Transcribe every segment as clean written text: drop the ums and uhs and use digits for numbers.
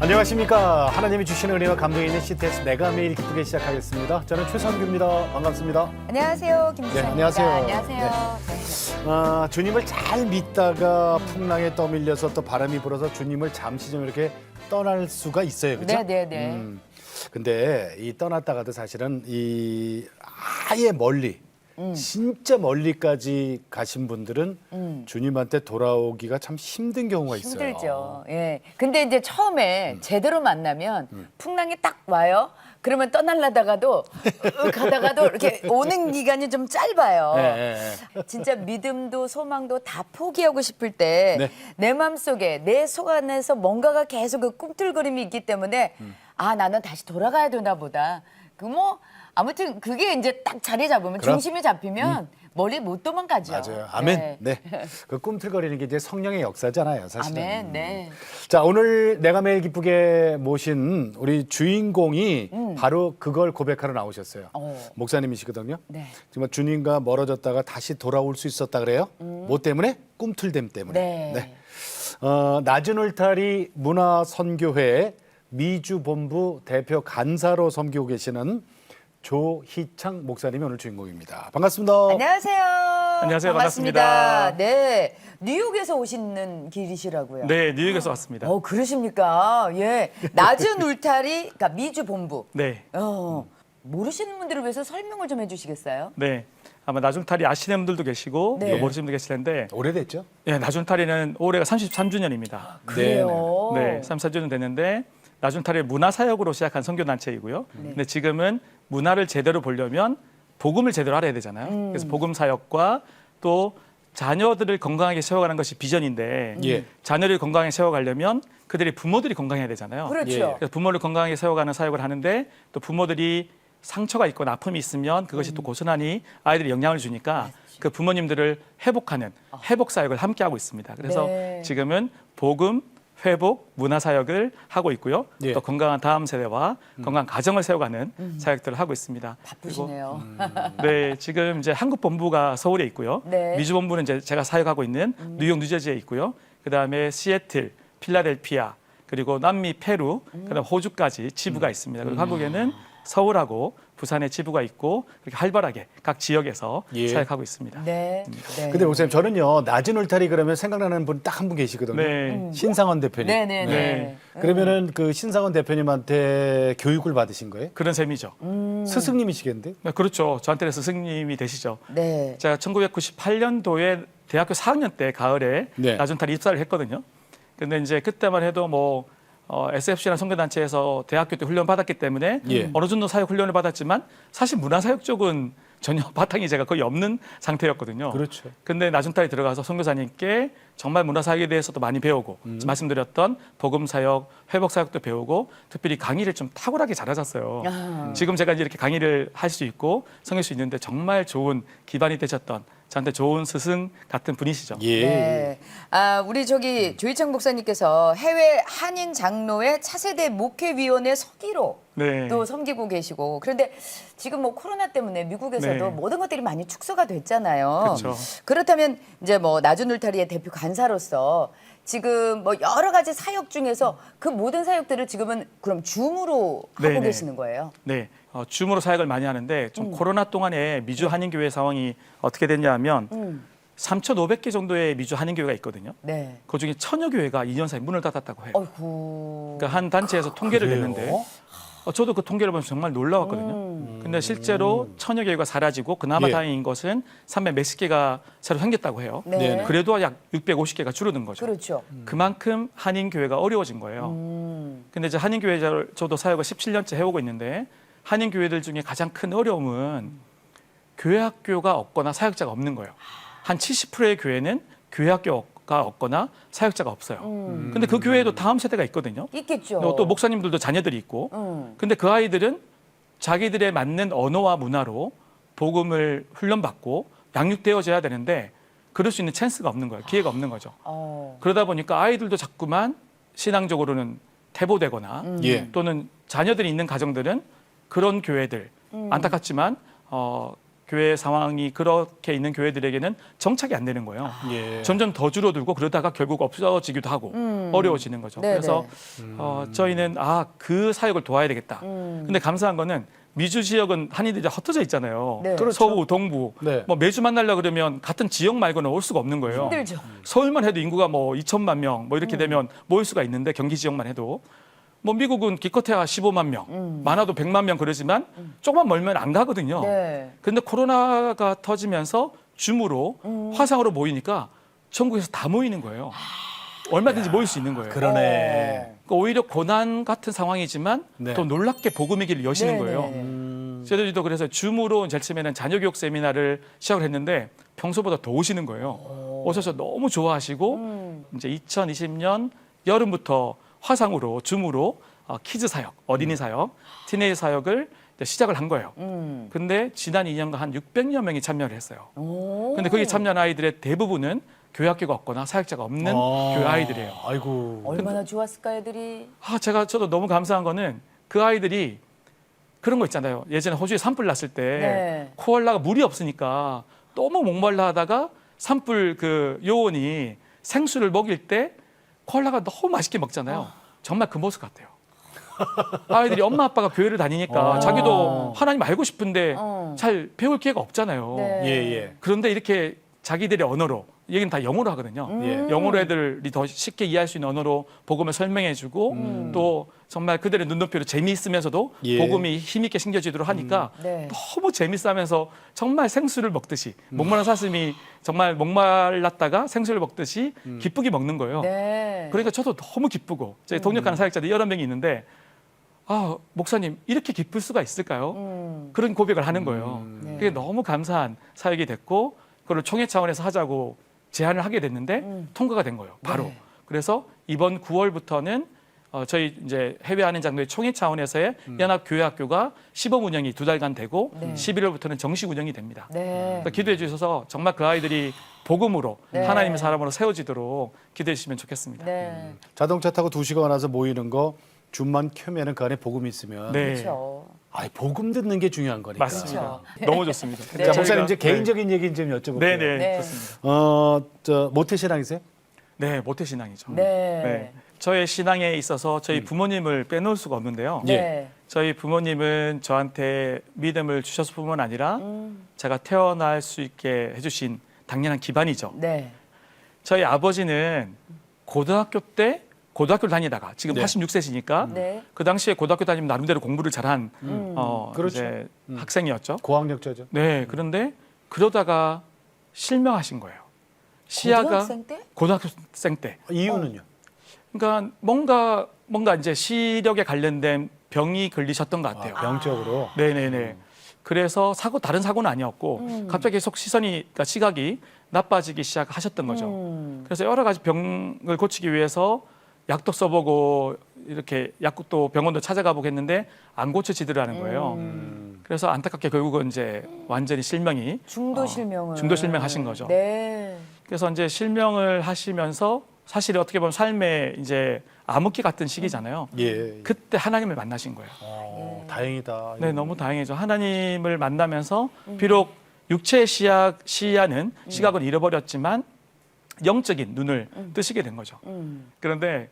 안녕하십니까. 하나님이 주시는 은혜와 감동이 있는 CTS 내가 매일 기쁘게 시작하겠습니다. 저는 최선규입니다. 반갑습니다. 안녕하세요. 김지선입니다. 네, 안녕하세요. 안녕하세요. 주님을 잘 믿다가 풍랑에 떠밀려서 또 바람이 불어서 주님을 잠시 좀 이렇게 떠날 수가 있어요. 그렇죠? 네네네. 근데 이 떠났다가도 사실은 이 아예 멀리 진짜 멀리까지 가신 분들은 주님한테 돌아오기가 참 힘든 경우가 있어요. 힘들죠. 예. 근데 이제 처음에 제대로 만나면 풍랑이 딱 와요. 그러면 떠날라다가도 가다가도 이렇게 오는 기간이 좀 짧아요. 진짜 믿음도 소망도 다 포기하고 싶을 때 내 마음속에 내 속 안에서 뭔가가 계속 그 꿈틀거림이 있기 때문에 아 나는 다시 돌아가야 되나 보다. 아무튼 그게 이제 딱 자리 잡으면 중심이 잡히면 멀리 못 도망가죠. 맞아요. 아멘. 네. 그 꿈틀거리는 게 이제 성령의 역사잖아요, 사실은. 아멘. 네. 자, 오늘 내가 매일 기쁘게 모신 우리 주인공이 바로 그걸 고백하러 나오셨어요. 목사님이시거든요. 네. 정말 주님과 멀어졌다가 다시 돌아올 수 있었다 그래요? 뭐 때문에? 꿈틀댐 때문에. 네. 낮은 울타리 문화선교회 미주본부 대표 간사로 섬기고 계시는 조희창 목사님이 오늘 주인공입니다. 반갑습니다. 안녕하세요. 안녕하세요. 반갑습니다. 네, 뉴욕에서 오시는 길이시라고요. 네, 뉴욕에서 왔습니다. 그러십니까? 예, 낮은 울타리, 그러니까 미주 본부. 네, 모르시는 분들을 위해서 설명을 좀 해주시겠어요? 네. 아마 나중탈이 아시는 분들도 계시고 네. 또 모르시는 분도 계실 텐데, 오래됐죠? 예, 나중탈이는 올해가 33주년입니다. 그래요. 네, 33주년 됐는데 나중탈이 문화사역으로 시작한 선교단체이고요. 근데 지금은 문화를 제대로 보려면 복음을 제대로 알아야 되잖아요. 그래서 복음 사역과 또 자녀들을 건강하게 세워가는 것이 비전인데 자녀를 건강하게 세워가려면 그들의 부모들이 건강해야 되잖아요. 그렇죠. 그래서 부모를 건강하게 세워가는 사역을 하는데 또 부모들이 상처가 있거나 아픔이 있으면 그것이 또 고스란히 아이들이 영향을 주니까 그 부모님들을 회복하는 회복 사역을 함께 하고 있습니다. 그래서 지금은 복음, 회복, 문화사역을 하고 있고요. 또 건강한 다음 세대와 건강한 가정을 세워가는 사역들을 하고 있습니다. 바쁘시네요. 네, 지금 이제 한국 본부가 서울에 있고요. 네. 미주 본부는 이제 제가 사역하고 있는 뉴욕, 뉴저지에 있고요. 그다음에 시애틀, 필라델피아, 그리고 남미, 페루, 그다음 호주까지 지부가 있습니다. 그리고 한국에는 서울하고 부산에 지부가 있고 그렇게 활발하게 각 지역에서 사역하고 있습니다. 네. 근데 목사님 저는요 낮은 울타리 그러면 생각나는 분 딱 한 분 계시거든요. 네. 신상원 대표님. 네네네. 그러면은 그 신상원 대표님한테 교육을 받으신 거예요? 그런 셈이죠. 스승님이시겠는데? 네, 그렇죠. 저한테는 스승님이 되시죠. 네. 제가 1998년도에 대학교 4학년 때 가을에 나중탈이 입사를 했거든요. 근데 이제 그때만 해도 뭐 SFC라는 선교단체에서 대학교 때 훈련 받았기 때문에 어느 정도 사역 훈련을 받았지만 사실 문화사역 쪽은 전혀 바탕이 제가 거의 없는 상태였거든요. 그렇죠. 근데 나중탈이 들어가서 선교사님께 정말 문화사역에 대해서도 많이 배우고 말씀드렸던 복음사역, 회복사역도 배우고 특별히 강의를 좀 탁월하게 잘하셨어요. 지금 제가 이제 이렇게 강의를 할 수 있고 섬길 수 있는데 정말 좋은 기반이 되셨던 저한테 좋은 스승 같은 분이시죠. 네. 우리 조희창 목사님께서 해외 한인 장로회 차세대 목회위원회 서기로 또 섬기고 계시고 그런데 지금 뭐 코로나 때문에 미국에서도 모든 것들이 많이 축소가 됐잖아요. 그렇죠. 그렇다면 이제 뭐 낮은 울타리의 대표 간사로서 지금 뭐 여러 가지 사역 중에서 그 모든 사역들을 지금은 그럼 줌으로 하고 계시는 거예요? 네. 줌으로 사역을 많이 하는데 좀 코로나 동안에 미주 한인교회 상황이 어떻게 됐냐 하면 3,500개 정도의 미주 한인교회가 있거든요. 네. 그중에 1,000여 교회가 2년 사이에 문을 닫았다고 해요. 어이구. 그러니까 한 단체에서 통계를 냈는데 저도 그 통계를 보면서 정말 놀라웠거든요. 근데 실제로 1,000여 개가 사라지고 그나마 다행인 것은 300 몇십 개가 새로 생겼다고 해요. 네. 그래도 약 650개가 줄어든 거죠. 그렇죠. 그만큼 한인교회가 어려워진 거예요. 근데 이제 한인교회 저도 사역을 17년째 해오고 있는데 한인교회들 중에 가장 큰 어려움은 교회 학교가 없거나 사역자가 없는 거예요. 한 70%의 교회는 교회 학교가 없거나 사역자가 없어요. 근데 그 교회에도 다음 세대가 있거든요. 있겠죠. 또 목사님들도 자녀들이 있고. 근데 그 아이들은 자기들에 맞는 언어와 문화로 복음을 훈련받고 양육되어져야 되는데 그럴 수 있는 찬스가 없는 거예요. 기회가 없는 거죠. 그러다 보니까 아이들도 자꾸만 신앙적으로는 퇴보되거나 또는 자녀들이 있는 가정들은 그런 교회들 안타깝지만 교회 상황이 그렇게 있는 교회들에게는 정착이 안 되는 거예요. 예. 점점 더 줄어들고 그러다가 결국 없어지기도 하고 어려워지는 거죠. 네네. 그래서 저희는 그 사역을 도와야 되겠다. 근데 감사한 거는 미주 지역은 한인들이 흩어져 있잖아요. 네. 그렇죠. 서구, 동부. 네. 뭐 매주 만나려 그러면 같은 지역 말고는 올 수가 없는 거예요. 힘들죠. 서울만 해도 인구가 뭐 2천만 명 뭐 이렇게 되면 모일 수가 있는데 경기 지역만 해도 뭐 미국은 기껏해야 15만 명, 많아도 100만 명 그러지만 조금만 멀면 안 가거든요. 네. 그런데 코로나가 터지면서 줌으로 화상으로 모이니까 전국에서 다 모이는 거예요. 얼마든지 모일 수 있는 거예요. 그러네. 그러니까 오히려 고난 같은 상황이지만 네. 또 놀랍게 복음의 길을 여시는 네네. 거예요. 저희들도 그래서 줌으로 제일 처음에는 자녀교육 세미나를 시작을 했는데 평소보다 더 오시는 거예요. 오셔서 너무 좋아하시고 이제 2020년 여름부터 화상으로 줌으로 키즈 사역, 어린이 사역, 티네이저 사역을 이제 시작을 한 거예요. 근데 지난 2년간 한 600여 명이 참여를 했어요. 근데 거기 참여한 아이들의 대부분은 교회 학교가 없거나 사역자가 없는 교회 아이들이에요. 아이고. 얼마나 좋았을까 애들이. 저도 너무 감사한 거는 그 아이들이 그런 거 있잖아요. 예전에 호주에 산불 났을 때 네. 코알라가 물이 없으니까 너무 목말라 하다가 산불 그 요원이 생수를 먹일 때 코알라가 너무 맛있게 먹잖아요. 정말 그 모습 같아요. 아이들이 엄마 아빠가 교회를 다니니까 자기도 하나님 알고 싶은데 잘 배울 기회가 없잖아요. 네. 예, 예. 그런데 이렇게 자기들의 언어로 얘기는 다 영어로 하거든요. 예. 영어로 애들이 더 쉽게 이해할 수 있는 언어로 복음을 설명해주고 또 정말 그들의 눈높이로 재미있으면서도 예. 복음이 힘있게 심겨지도록 하니까 네. 너무 재밌어하면서 정말 생수를 먹듯이 목마른 사슴이 정말 목말랐다가 생수를 먹듯이 기쁘게 먹는 거예요. 네. 그러니까 저도 너무 기쁘고 저희 동역하는 사역자들 여러 명이 있는데 목사님 이렇게 기쁠 수가 있을까요? 그런 고백을 하는 거예요. 네. 그게 너무 감사한 사역이 됐고 그걸 총회 차원에서 하자고 제안을 하게 됐는데 통과가 된 거예요. 바로. 네. 그래서 이번 9월부터는 저희 이제 해외 한인 장로회 총회 차원에서의 연합교회학교가 시범 운영이 2달간 되고 네. 11월부터는 정식 운영이 됩니다. 네. 그러니까 기도해 주셔서 정말 그 아이들이 복음으로 네. 하나님의 사람으로 세워지도록 기도해 주시면 좋겠습니다. 네. 자동차 타고 2시간 와서 모이는 거 줌만 켜면은 그 안에 복음이 있으면 네. 그렇죠. 복음 듣는 게 중요한 거니까. 맞습니다. 그렇죠. 너무 좋습니다. 네. 자, 저희가- 목사님 이제 네. 개인적인 얘기 좀 여쭤볼게요. 네네. 네. 좋습니다. 모태신앙이세요? 네, 모태신앙이죠. 네. 저의 신앙에 있어서 저희 부모님을 빼놓을 수가 없는데요. 네. 저희 부모님은 저한테 믿음을 주셨을 뿐만 아니라 제가 태어날 수 있게 해주신 당연한 기반이죠. 네. 저희 아버지는 고등학교를 다니다가 지금 네. 86세시니까 네. 그 당시에 고등학교 다니면 나름대로 공부를 잘한 그렇죠. 이제 학생이었죠. 고학력자죠. 네, 그런데 그러다가 실명하신 거예요. 시야가 고등학생 때? 고등학생 때. 이유는요? 그러니까 뭔가 이제 시력에 관련된 병이 걸리셨던 것 같아요. 병적으로. 네네네. 그래서 다른 사고는 아니었고 갑자기 계속 그러니까 시각이 나빠지기 시작하셨던 거죠. 그래서 여러 가지 병을 고치기 위해서 약도 써보고 이렇게 약국도 병원도 찾아가보고 했는데 안 고쳐지더라는 거예요. 그래서 안타깝게 결국은 이제 완전히 실명이 중도 실명을. 중도 실명하신 거죠. 네. 그래서 이제 실명을 하시면서 사실 어떻게 보면 삶의 이제 암흑기 같은 시기잖아요. 예. 그때 하나님을 만나신 거예요. 다행이다. 네, 너무 다행이죠. 하나님을 만나면서 비록 육체의 시야는 시각은 잃어버렸지만 영적인 눈을 뜨시게 된 거죠. 그런데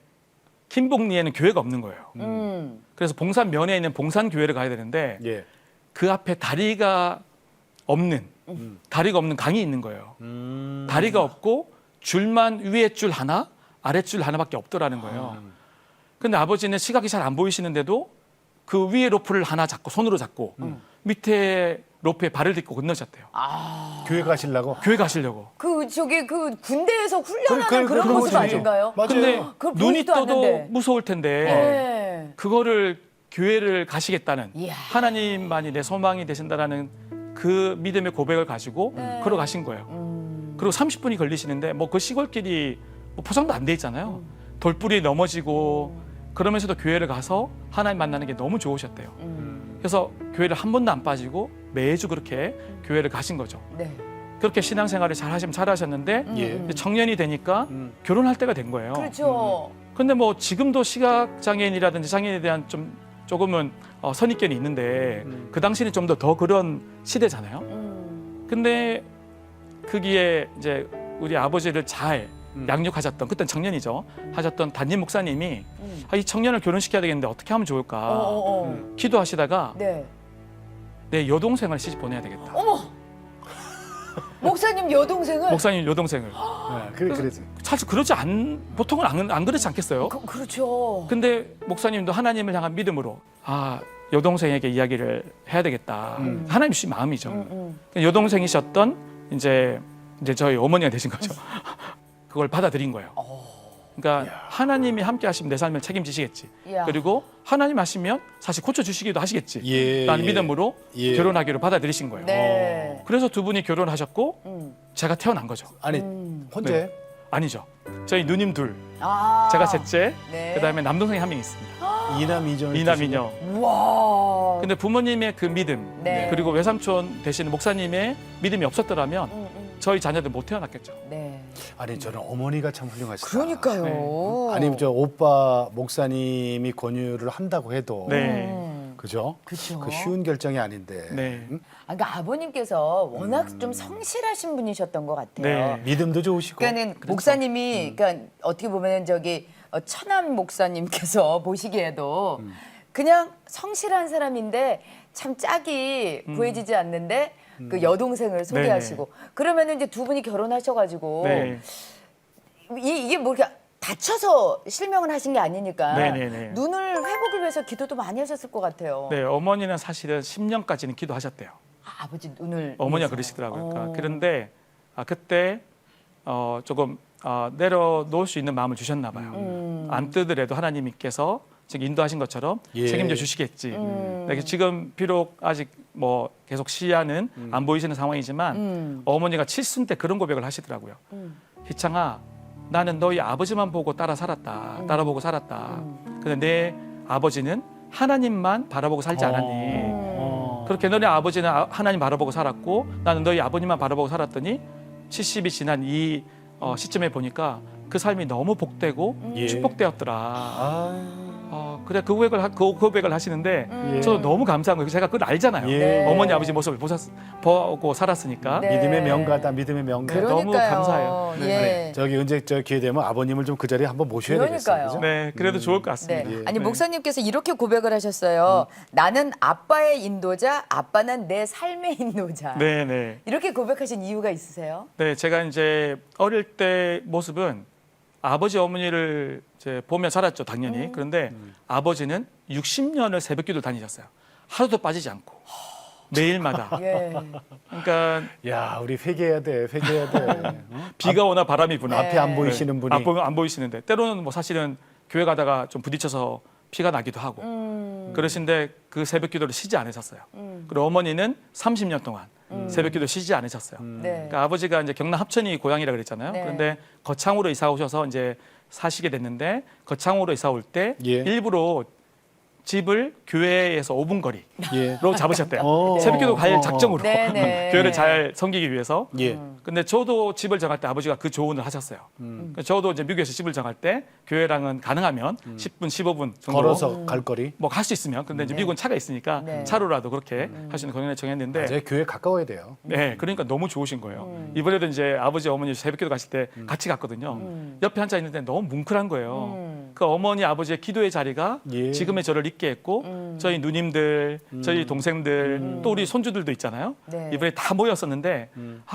김복리에는 교회가 없는 거예요. 그래서 봉산 면에 있는 봉산 교회를 가야 되는데 예. 그 앞에 다리가 없는 강이 있는 거예요. 다리가 없고 줄만 위에 줄 하나, 아래 줄 하나밖에 없더라는 거예요. 근데 아버지는 시각이 잘 안 보이시는데도 그 위에 로프를 하나 잡고 손으로 잡고 밑에 로프에 발을 딛고 건너셨대요. 교회 가시려고? 교회 가시려고. 그 군대에서 훈련하는 그런 그런 모습 거지. 아닌가요? 맞아요. 근데 그걸 눈이 보지도 떠도 않는데. 무서울 텐데 네. 그거를 교회를 가시겠다는 이야. 하나님만이 내 소망이 되신다라는 그 믿음의 고백을 가지고 걸어가신 거예요. 그리고 30분이 걸리시는데 뭐 그 시골길이 뭐 포장도 안 돼 있잖아요. 돌뿌리 넘어지고 그러면서도 교회를 가서 하나님 만나는 게 너무 좋으셨대요. 그래서 교회를 한 번도 안 빠지고 매주 그렇게 교회를 가신 거죠. 네. 그렇게 신앙생활을 잘 하셨는데 예. 이제 청년이 되니까 결혼할 때가 된 거예요. 그렇죠. 근데 뭐 지금도 시각 장애인이라든지 장애인에 대한 조금은 선입견이 있는데 그 당시는 좀 더 그런 시대잖아요. 근데 거기에 이제 우리 아버지를 잘 양육하셨던 그땐 청년이죠. 하셨던 담임 목사님이 이 청년을 결혼시켜야 되겠는데 어떻게 하면 좋을까 기도하시다가 네. 내 여동생을 시집 보내야 되겠다. 목사님 여동생을? 목사님 여동생을. 그래서 사실 보통은 안 그렇지 않겠어요? 그렇죠. 근데 목사님도 하나님을 향한 믿음으로 여동생에게 이야기를 해야 되겠다. 하나님 주신 마음이죠. 여동생이셨던 이제 저희 어머니가 되신 거죠. 그걸 받아들인 거예요. 그러니까 하나님이 함께 하시면 내 삶을 책임지시겠지. 야. 그리고 하나님 하시면 사실 고쳐주시기도 하시겠지. 예, 라는 예. 믿음으로 예. 결혼하기로 받아들이신 거예요. 네. 그래서 두 분이 결혼하셨고 제가 태어난 거죠. 아니 혼자 네. 아니죠. 저희 누님 둘, 아. 제가 셋째, 네. 그다음에 남동생이 한 명 있습니다. 이남 이녀 이남 이녀. 와. 근데 부모님의 그 믿음 네. 그리고 외삼촌 되시는 목사님의 믿음이 없었더라면 저희 자녀들 못 태어났겠죠. 네. 아니 저는 어머니가 참 훌륭하시다. 그러니까요. 네. 아니 저 오빠 목사님이 권유를 한다고 해도 네. 그죠? 그쵸. 그 쉬운 결정이 아닌데 네. 그러니까 아버님께서 워낙 좀 성실하신 분이셨던 것 같아요. 네. 믿음도 좋으시고. 그러니까는 목사님이 그러니까 어떻게 보면 저기 천안 목사님께서 보시기에도 그냥 성실한 사람인데 참 짝이 구해지지 않는데 그 여동생을 소개하시고 그러면은 이제 두 분이 결혼하셔가지고 네. 이게 뭐 이렇게 다쳐서 실명을 하신 게 아니니까 네네네. 눈을 회복을 위해서 기도도 많이 하셨을 것 같아요. 네, 어머니는 사실은 10년까지는 기도하셨대요. 아버지 눈을 어머니가 위해서. 그러시더라고요. 그러니까 어. 그런데 그때 조금 내려놓을 수 있는 마음을 주셨나 봐요. 안 뜨더라도 하나님께서 지금 인도하신 것처럼 예. 책임져 주시겠지. 그래서 지금 비록 아직 뭐 계속 시야는 안 보이시는 상황이지만 어머니가 칠순 때 그런 고백을 하시더라고요. 희창아, 나는 너희 아버지만 보고 따라 보고 살았다. 근데 내 아버지는 하나님만 바라보고 살지 않았니? 그렇게 너네 아버지는 하나님 바라보고 살았고 나는 너희 아버님만 바라보고 살았더니 70이 지난 이 시점에 보니까 그 삶이 너무 복되고 예. 축복되었더라. 그래 그 고백을 하시는데 예. 저도 너무 감사한 거예요. 제가 그걸 알잖아요. 예. 어머니 아버지 모습을 보고 살았으니까. 네. 믿음의 명가다. 믿음의 명가. 그러- 너무 그러니까요. 감사해요. 네. 예. 저기 언제 저 기회 되면 아버님을 좀 그 자리에 한번 모셔야 그러니까요. 되겠어요. 그죠? 네, 그래도 좋을 것 같습니다. 네. 예. 아니 네. 목사님께서 이렇게 고백을 하셨어요. 나는 아빠의 인도자, 아빠는 내 삶의 인도자. 네, 네. 이렇게 고백하신 이유가 있으세요? 네, 제가 이제 어릴 때 모습은 아버지 어머니를 이제 보며 자랐죠, 당연히. 그런데 아버지는 60년을 새벽기도를 다니셨어요. 하루도 빠지지 않고 매일마다. 예. 그러니까 야, 우리 회개해야 돼. 회개해야 돼. 비가 오나 바람이 부나 앞에 안 보이시는 분이 안 보이시는데 때로는 뭐 사실은 교회 가다가 좀 부딪혀서 피가 나기도 하고 그러신데 그 새벽기도를 쉬지 않으셨어요. 그리고 어머니는 30년 동안 새벽기도 쉬지 않으셨어요. 네. 그러니까 아버지가 이제 경남 합천이 고향이라 그랬잖아요. 네. 그런데 거창으로 이사 오셔서 이제 사시게 됐는데 거창으로 이사 올 때 예. 일부러 집을 교회에서 5분 거리로 예. 잡으셨대요. 어. 새벽기도 갈 어. 작정으로 네네. 교회를 잘 섬기기 위해서. 예. 근데 저도 집을 정할 때 아버지가 그 조언을 하셨어요. 그래서 저도 이제 미국에서 집을 정할 때 교회랑은 가능하면 10분, 15분 정도 걸어서 갈 거리. 뭐 갈 수 있으면 근데 이제 미국은 차가 있으니까 네. 차로라도 그렇게 하시는 권유를 정했는데 제 교회 가까워야 돼요. 네, 그러니까 너무 좋으신 거예요. 이번에도 이제 아버지 어머니 새벽기도 가실 때 같이 갔거든요. 옆에 앉아 있는데 너무 뭉클한 거예요. 그 어머니 아버지의 기도의 자리가 예. 지금의 저를 있게 했고 저희 누님들, 저희 동생들 또 우리 손주들도 있잖아요. 네. 이번에 다 모였었는데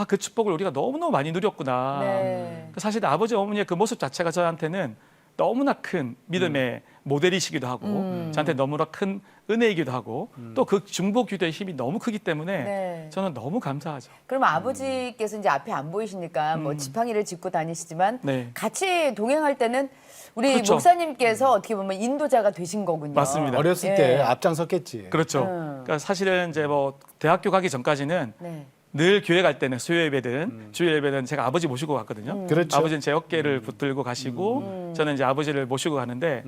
그 축복을 우리가 너무너무 많이 누렸구나. 네. 사실 아버지 어머니의 그 모습 자체가 저한테는 너무나 큰 믿음의 모델이시기도 하고 저한테 너무나 큰 은혜이기도 하고 또 그 중보 기도의 힘이 너무 크기 때문에 네. 저는 너무 감사하죠. 그럼 아버지께서 이제 앞에 안 보이시니까 뭐 지팡이를 짚고 다니시지만 네. 같이 동행할 때는 우리 그렇죠. 목사님께서 어떻게 보면 인도자가 되신 거군요. 맞습니다. 어렸을 예. 때 앞장섰겠지. 그렇죠. 그러니까 사실은 이제 뭐 대학교 가기 전까지는 네. 늘 교회 갈 때는 수요 예배든 주일 예배든 제가 아버지 모시고 갔거든요. 그렇죠. 아버지는 제 어깨를 붙들고 가시고 저는 이제 아버지를 모시고 가는데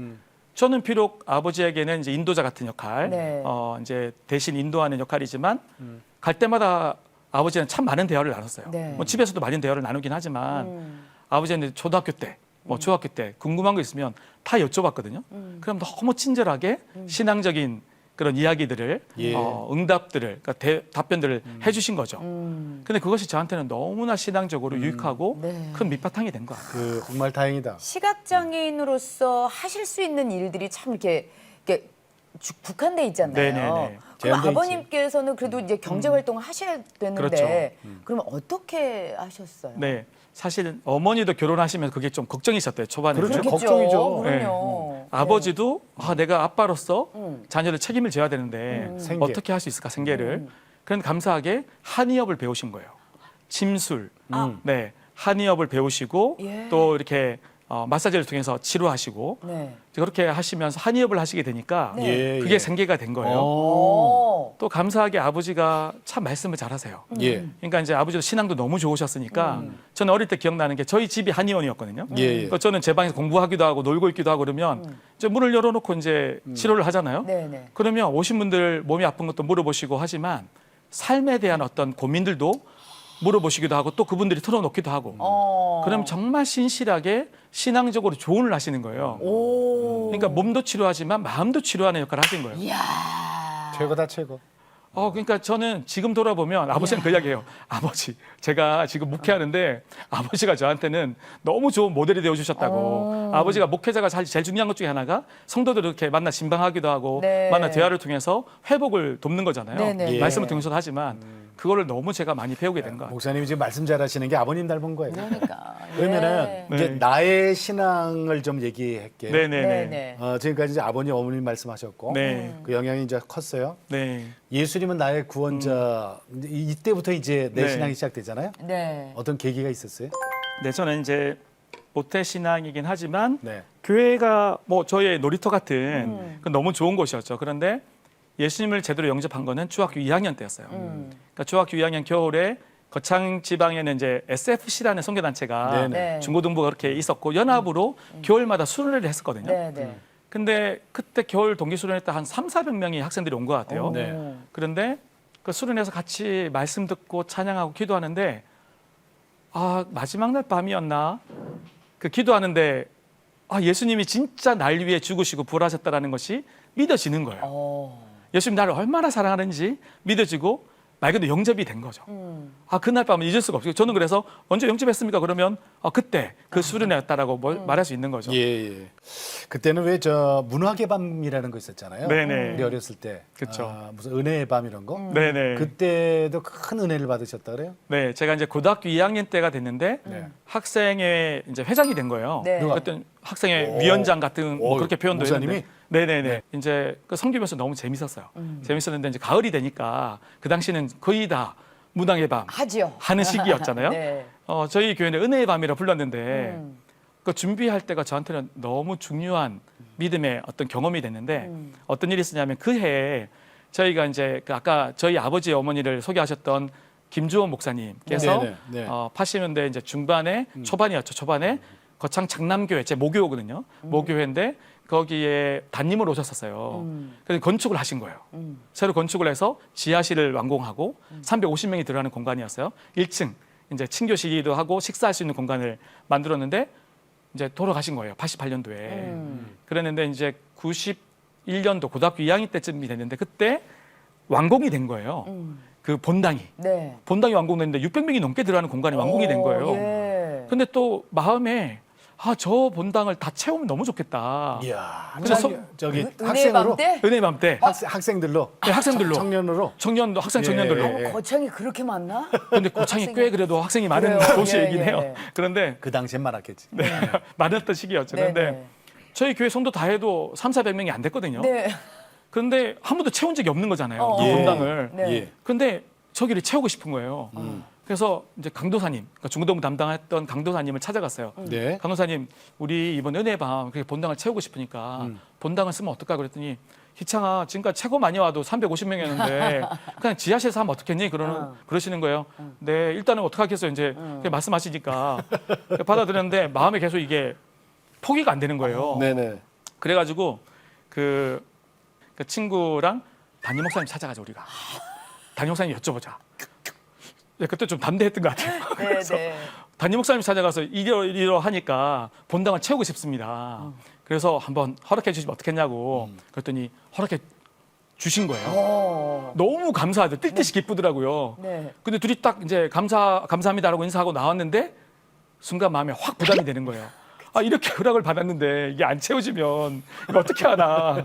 저는 비록 아버지에게는 이제 인도자 같은 역할, 네. 이제 대신 인도하는 역할이지만 갈 때마다 아버지는 참 많은 대화를 나눴어요. 네. 뭐 집에서도 많은 대화를 나누긴 하지만 아버지는 초등학교 때, 뭐 중학교 때 궁금한 거 있으면 다 여쭤봤거든요. 그럼 너무 친절하게 신앙적인 그런 이야기들을 예. 응답들을 그러니까 답변들을 해주신 거죠. 근데 그것이 저한테는 너무나 신앙적으로 유익하고 네. 큰 밑바탕이 된 것 같아요. 정말 다행이다. 시각장애인으로서 하실 수 있는 일들이 참 이렇게 국한돼 있잖아요. 네네네. 그럼 제한돼 아버님께서는 그래도 이제 경제 활동을 하셔야 되는데 그렇죠. 그럼 어떻게 하셨어요? 네, 사실 어머니도 결혼하시면서 그게 좀 걱정이셨대요 초반에. 그렇죠. 그렇겠죠. 걱정이죠. 그럼요. 아버지도 내가 아빠로서 자녀를 책임을 져야 되는데 생계. 어떻게 할 수 있을까 생계를. 그런 감사하게 한의업을 배우신 거예요. 침술, 네, 한의업을 배우시고 예. 또 이렇게 마사지를 통해서 치료하시고 네. 그렇게 하시면서 한의업을 하시게 되니까 네. 그게 예. 생계가 된 거예요. 오. 또 감사하게 아버지가 참 말씀을 잘하세요. 예. 그러니까 이제 아버지도 신앙도 너무 좋으셨으니까 저는 어릴 때 기억나는 게 저희 집이 한의원이었거든요. 예, 예. 그래서 저는 제 방에서 공부하기도 하고 놀고 있기도 하고 그러면 이제 문을 열어놓고 이제 치료를 하잖아요. 네네. 그러면 오신 분들 몸이 아픈 것도 물어보시고 하지만 삶에 대한 어떤 고민들도 물어보시기도 하고 또 그분들이 털어놓기도 하고 그럼 정말 신실하게 신앙적으로 조언을 하시는 거예요. 오. 그러니까 몸도 치료하지만 마음도 치료하는 역할을 하신 거예요. 이야. 최고다 최고. 그러니까 저는 지금 돌아보면 아버지는 그 이야기해요. 아버지, 제가 지금 목회하는데 아버지가 저한테는 너무 좋은 모델이 되어주셨다고. 아버지가 목회자가 제일 중요한 것 중에 하나가 성도들을 이렇게 만나 신방하기도 하고 네. 만나 대화를 통해서 회복을 돕는 거잖아요. 네네. 예. 말씀을 통해서도 하지만 그거를 너무 제가 많이 배우게 된 것 같아요. 목사님이 지금 말씀 잘하시는 게 아버님 닮은 거예요. 그러니까. 그러면은 네. 이제 나의 신앙을 좀 얘기할게요. 네네네. 네네. 지금까지 이제 아버님, 어머님 말씀하셨고 네. 그 영향이 이제 컸어요. 네. 예수님은 나의 구원자. 이때부터 이제 내 네. 신앙이 시작되잖아요. 네. 어떤 계기가 있었어요? 네, 저는 이제 모태 신앙이긴 하지만 네. 교회가 뭐 저의 놀이터 같은 그건 너무 좋은 곳이었죠. 그런데 예수님을 제대로 영접한 거는 중학교 2학년 때였어요. 그러니까 중학교 2학년 겨울에 거창 지방에는 이제 SFC라는 선교단체가 네네. 네. 중고등부가 그렇게 있었고 연합으로 겨울마다 수련회를 했었거든요. 네네. 근데 그때 겨울 동기 수련회 때 한 3,400명의 학생들이 온 것 같아요. 네. 그런데 그 수련회에서 같이 말씀 듣고 찬양하고 기도하는데 마지막 날 밤이었나? 그 기도하는데 예수님이 진짜 날 위해 죽으시고 부활하셨다라는 것이 믿어지는 거예요. 예수님 나를 얼마나 사랑하는지 믿어지고 말 그대로 영접이 된 거죠. 그날 밤은 잊을 수가 없어요. 저는 그래서 언제 영접했습니까? 그러면 그때 그 수련회였다라고 말할 수 있는 거죠. 예. 그때는 왜 저 문학의 밤이라는 거 있었잖아요. 네네. 우리 어렸을 때. 그쵸. 무슨 은혜의 밤 이런 거. 네네. 그때도 큰 은혜를 받으셨다 그래요? 네, 제가 이제 고등학교 2학년 때가 됐는데 학생회 이제 회장이 된 거예요. 네. 누가? 그때 학생회 위원장 같은 뭐 그렇게 표현도 목사님이? 했는데. 네네네. 이제 그 섬기면서 너무 재밌었어요. 재밌었는데 이제 가을이 되니까 그 당시는 거의 다 문학의 밤 하지요. 하는 시기였잖아요. 네. 저희 교회는 은혜의 밤이라 불렀는데 그 준비할 때가 저한테는 너무 중요한 믿음의 어떤 경험이 됐는데 어떤 일이 있었냐면 그 해에 저희가 이제 그 아까 저희 아버지 어머니를 소개하셨던 김주원 목사님께서 네네, 네. 80년대 이제 중반에 초반이었죠. 초반에 거창 장남교회 제 모교거든요. 모교회인데 거기에 담임으로 오셨었어요. 그래서 건축을 하신 거예요. 새로 건축을 해서 지하실을 완공하고 350명이 들어가는 공간이었어요. 1층 이제 친교시기도 하고 식사할 수 있는 공간을 만들었는데 이제 돌아가신 거예요. 88년도에. 그랬는데 이제 91년도 고등학교 2학년 때쯤이 됐는데 그때 완공이 된 거예요. 그 본당이. 네. 본당이 완공됐는데 600명이 넘게 들어가는 공간이 완공이 된 거예요. 예. 근데 또 마음에 저 본당을 다 채우면 너무 좋겠다. 이야. 그래서 저기 은혜의 학생으로 밤 때? 은혜의 밤 때 학생들로 네, 학생들로 청년으로 청년도 학생 예, 청년들로. 예. 거창이 그렇게 많나? 근데 고창이 꽤 그래도 학생이 많은 그래요. 도시이긴 예, 해요. 예. 그런데 그 당시엔 많았겠지. 많았던 시기였죠. 그런데 네네. 저희 교회 성도 다 해도 3,400명이 안 됐거든요. 네. 그런데 한 번도 채운 적이 없는 거잖아요. 어. 이 예. 본당을. 네. 예. 근데 저기를 채우고 싶은 거예요. 그래서 이제 강도사님, 그러니까 중고등부 담당했던 강도사님을 찾아갔어요. 네. 강도사님, 우리 이번 은혜의 밤 그렇게 본당을 채우고 싶으니까 본당을 쓰면 어떨까 그랬더니 희창아, 지금까지 최고 많이 와도 350명이었는데 그냥 지하실에서 하면 어떻겠니? 그러시는 거예요. 네, 일단은 어떡하겠어요. 이제 그렇게 말씀하시니까 받아들였는데 마음에 계속 이게 포기가 안 되는 거예요. 네네. 그래가지고 그 친구랑 담임 목사님 찾아가자 우리가. 담임 목사님 여쭤보자. 네, 그때 좀 담대했던 것 같아요. 네, 네. 담임 목사님 찾아가서 이러 하니까 본당을 채우고 싶습니다. 그래서 한번 허락해 주시면 어떻겠냐고 그랬더니 허락해 주신 거예요. 어. 너무 감사하죠. 뛸 듯이 기쁘더라고요. 네. 근데 둘이 딱 이제 감사합니다라고 인사하고 나왔는데 순간 마음에 확 부담이 되는 거예요. 아, 이렇게 허락을 받았는데 이게 안 채워지면 이거 어떻게 하나.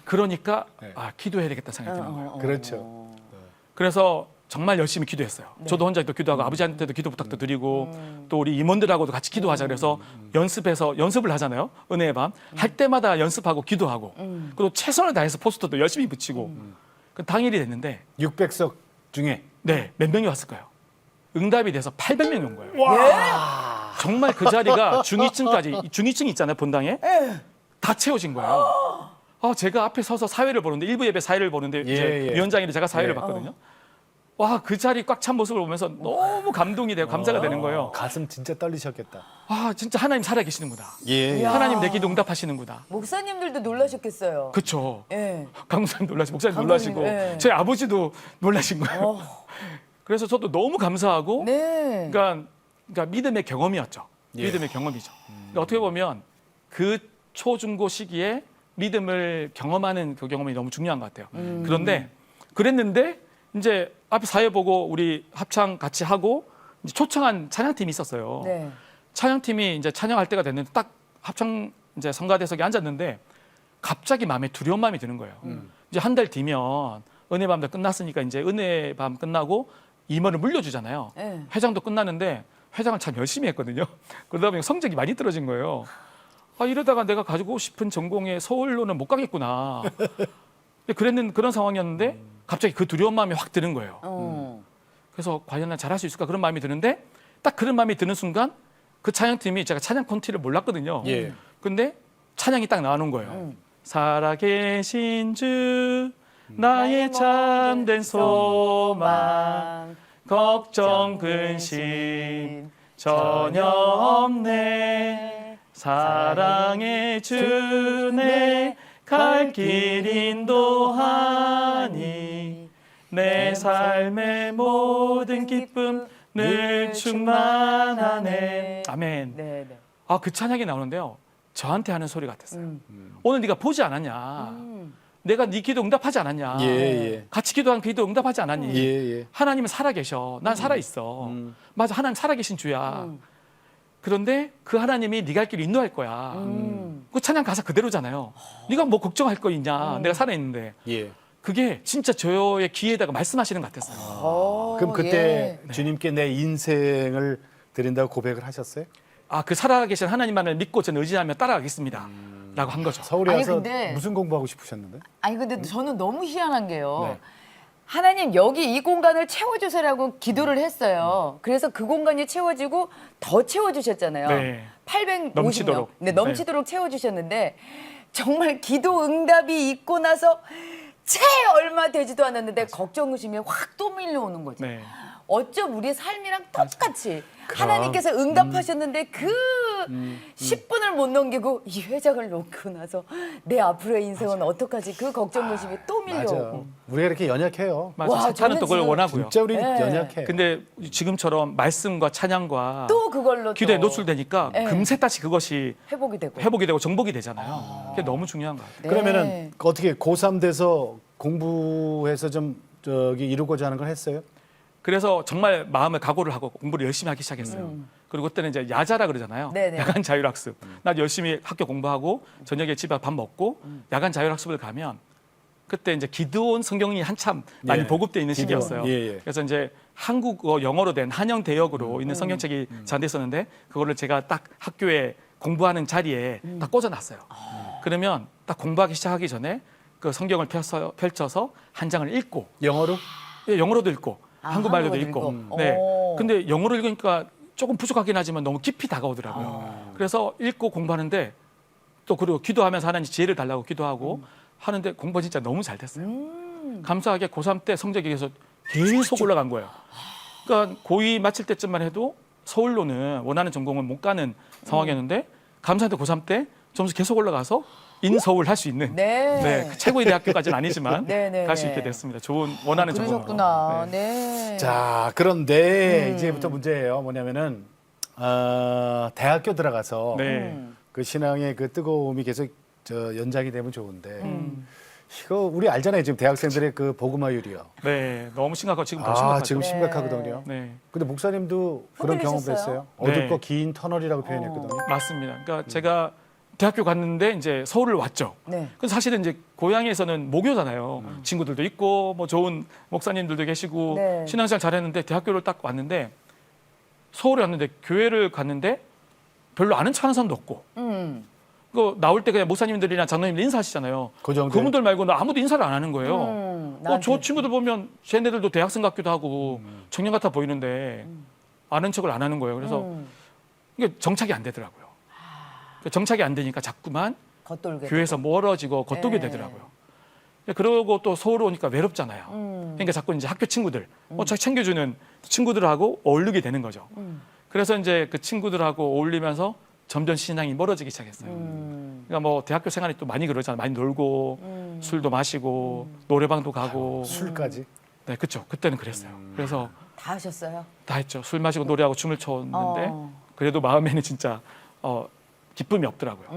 그러니까 아, 기도해야 되겠다 생각이 드는 거예요. 그렇죠. 그래서 정말 열심히 기도했어요. 저도 혼자 또 기도하고 아버지한테도 기도 부탁도 드리고 또 우리 임원들하고도 같이 기도하자 그래서 연습을 하잖아요. 은혜의 밤. 할 때마다 연습하고 기도하고 그리고 최선을 다해서 포스터도 열심히 붙이고 그 당일이 됐는데 600석 중에 네, 몇 명이 왔을까요? 응답이 돼서 800명이 온 거예요. 정말 그 자리가 중위층이 있잖아요, 본당에. 다 채워진 거예요. 제가 앞에 서서 사회를 보는데 일부 예배 사회를 보는데 이제 예. 위원장인데 제가 사회를 봤거든요. 와, 그 자리 꽉 찬 모습을 보면서 너무 감동이 되고 감사가 되는 거예요. 가슴 진짜 떨리셨겠다. 아, 진짜 하나님 살아 계시는구나. 예. 야. 하나님 내 기도 응답하시는구나. 목사님들도 놀라셨겠어요. 그렇죠. 예. 강목사님 놀라시고 목사님 강목사님, 놀라시고 네. 저희 아버지도 놀라신 거예요. 그래서 저도 너무 감사하고 네. 그러니까 믿음의 경험이었죠. 예. 믿음의 경험이죠. 그러니까 어떻게 보면 그 초중고 시기에 믿음을 경험하는 그 경험이 너무 중요한 것 같아요. 그런데 그랬는데 이제 앞에 사회 보고 우리 합창 같이 하고 이제 초청한 찬양팀이 있었어요. 네. 찬양팀이 이제 찬양할 때가 됐는데 딱 합창 이제 성가대석에 앉았는데 갑자기 마음에 두려운 마음이 드는 거예요. 이제 한 달 뒤면 은혜 밤도 끝났으니까 이제 은혜 밤 끝나고 임원을 물려주잖아요. 네. 회장도 끝났는데 회장을 참 열심히 했거든요. 그러다 보니 성적이 많이 떨어진 거예요. 아, 이러다가 내가 가지고 싶은 전공에 서울로는 못 가겠구나. 그런 상황이었는데 갑자기 그 두려운 마음이 확 드는 거예요. 그래서 과연 난 잘할 수 있을까 그런 마음이 드는데 딱 그런 마음이 드는 순간 그 찬양팀이 제가 찬양 콘티를 몰랐거든요. 예. 근데 찬양이 딱 나오는 거예요. 살아계신 주 나의 참된 소망 걱정 근심 전혀 없네 사랑의 주네 갈 길 인도하니 내 삶의 모든 기쁨 늘 충만하네. 아멘. 네, 네. 아, 그 찬양이 나오는데요. 저한테 하는 소리 같았어요. 오늘 네가 보지 않았냐? 내가 네 기도 응답하지 않았냐? 예. 같이 기도한 기도 응답하지 않았니? 예. 하나님은 살아계셔. 난 살아있어. 맞아, 하나님 살아계신 주야. 그런데 그 하나님이 네가 갈 길을 인도할 거야. 그 찬양 가사 그대로잖아요. 네가 뭐 걱정할 거 있냐? 내가 살아있는데. 예. 그게 진짜 저의 귀에다가 말씀하시는 것 같았어요. 그럼 그때 예. 주님께 내 인생을 드린다고 고백을 하셨어요? 아, 그 살아계신 하나님만을 믿고 저는 의지하며 따라가겠습니다. 라고 한 거죠. 서울에 아니, 와서 근데- 무슨 공부하고 싶으셨는데? 아니 근데 저는 너무 희한한 게요. 네. 하나님 여기 이 공간을 채워주세요라고 기도를 했어요. 그래서 그 공간이 채워지고 더 채워주셨잖아요. 네. 850명. 넘치도록. 네, 넘치도록 채워주셨는데 정말 기도 응답이 있고 나서 채 얼마 되지도 않았는데 걱정 의심이 확 또 밀려오는 거죠. 네. 어쩜 우리 삶이랑 똑같이 하나님께서 응답하셨는데 그 10분을 못 넘기고 이 회장을 놓고 나서 내 앞으로의 인생은 어떡하지? 그 걱정 의심이 또 맞아. 밀려오고. 우리가 이렇게 연약해요. 맞아. 와, 사탄은 저는 또 그걸 지금 원하고요. 진짜 우리 네. 연약해. 근데 지금처럼 말씀과 찬양과 또 그걸로 기도에 또 노출되니까 네. 금세 다시 그것이 회복이 되고. 회복이 되고 정복이 되잖아요. 그게 너무 중요한 것 같아요. 네. 그러면은 어떻게 고3 돼서 공부해서 좀 이루고자 하는 걸 했어요? 그래서 정말 마음을 각오를 하고 공부를 열심히 하기 시작했어요. 그리고 그때는 이제 야자라 그러잖아요. 네네. 야간 자율학습. 나 열심히 학교 공부하고 저녁에 집에 밥 먹고 야간 자율학습을 가면 그때 이제 기드온 성경이 한참 많이 예. 보급돼 있는 기드온. 시기였어요. 예. 그래서 이제 한국어 영어로 된 한영 대역으로 있는 성경책이 저한테 있었는데 그거를 제가 딱 학교에 공부하는 자리에 딱 꽂아놨어요. 그러면 딱 공부하기 시작하기 전에 그 성경을 펼쳐서 한 장을 읽고 영어로? 예, 영어로도 읽고 한국말로도 한국어도 읽고. 읽고. 네. 오. 근데 영어로 읽으니까 조금 부족하긴 하지만 너무 깊이 다가오더라고요. 그래서 읽고 공부하는데 또 그리고 기도하면서 하나님 지혜를 달라고 기도하고 하는데 공부가 진짜 너무 잘 됐어요. 감사하게 고3 때 성적이 계속 올라간 거예요. 그러니까 고2 마칠 때쯤만 해도 서울로는 원하는 전공을 못 가는 상황이었는데 감사한데 고3 때 점수 계속 올라가서 인서울 할 수 있는 네. 그 최고의 대학교까지는 아니지만 네, 네, 갈 수 네. 있게 됐습니다. 좋은 원하는 전공으로. 그러셨구나. 네. 네. 자, 그런데 이제부터 문제예요. 뭐냐면은 대학교 들어가서 네. 그 신앙의 그 뜨거움이 계속 연장이 되면 좋은데 이거 우리 알잖아요. 지금 대학생들의 그 보그마율이요. 네, 너무 심각하고 지금 더 아, 심각하죠. 지금 네. 심각하거든요. 네, 근데 목사님도 그런 경험을 흔들리셨어요? 했어요? 네. 어둡고 긴 터널이라고 표현했거든요. 맞습니다. 그러니까 제가 대학교 갔는데 이제 서울을 왔죠. 네. 근데 사실은 이제 고향에서는 모교잖아요. 친구들도 있고 뭐 좋은 목사님들도 계시고 네. 신앙생활 잘했는데 대학교를 딱 왔는데 서울에 왔는데 교회를 갔는데 별로 아는 척하는 사람도 없고 그 나올 때 그냥 목사님들이나 장로님들 인사하시잖아요. 그 정도. 그분들 말고는 아무도 인사를 안 하는 거예요. 저 나한테. 친구들 보면 쟤네들도 대학생 같기도 하고 청년 같아 보이는데 아는 척을 안 하는 거예요. 그래서 이게 정착이 안 되더라고요. 정착이 안 되니까 자꾸만 겉돌게. 교회에서 멀어지고 겉돌게 네. 되더라고요. 그러고 또 서울 오니까 외롭잖아요. 그러니까 자꾸 이제 학교 친구들, 저 챙겨주는 친구들하고 어울리게 되는 거죠. 그래서 이제 그 친구들하고 어울리면서 점점 신앙이 멀어지기 시작했어요. 그러니까 뭐 대학교 생활이 또 많이 그러잖아요. 많이 놀고 술도 마시고 노래방도 가고. 술까지. 네, 그렇죠. 그때는 그랬어요. 그래서 다 하셨어요? 다 했죠. 술 마시고 노래하고 춤을 췄는데 어. 그래도 마음에는 진짜 기쁨이 없더라고요.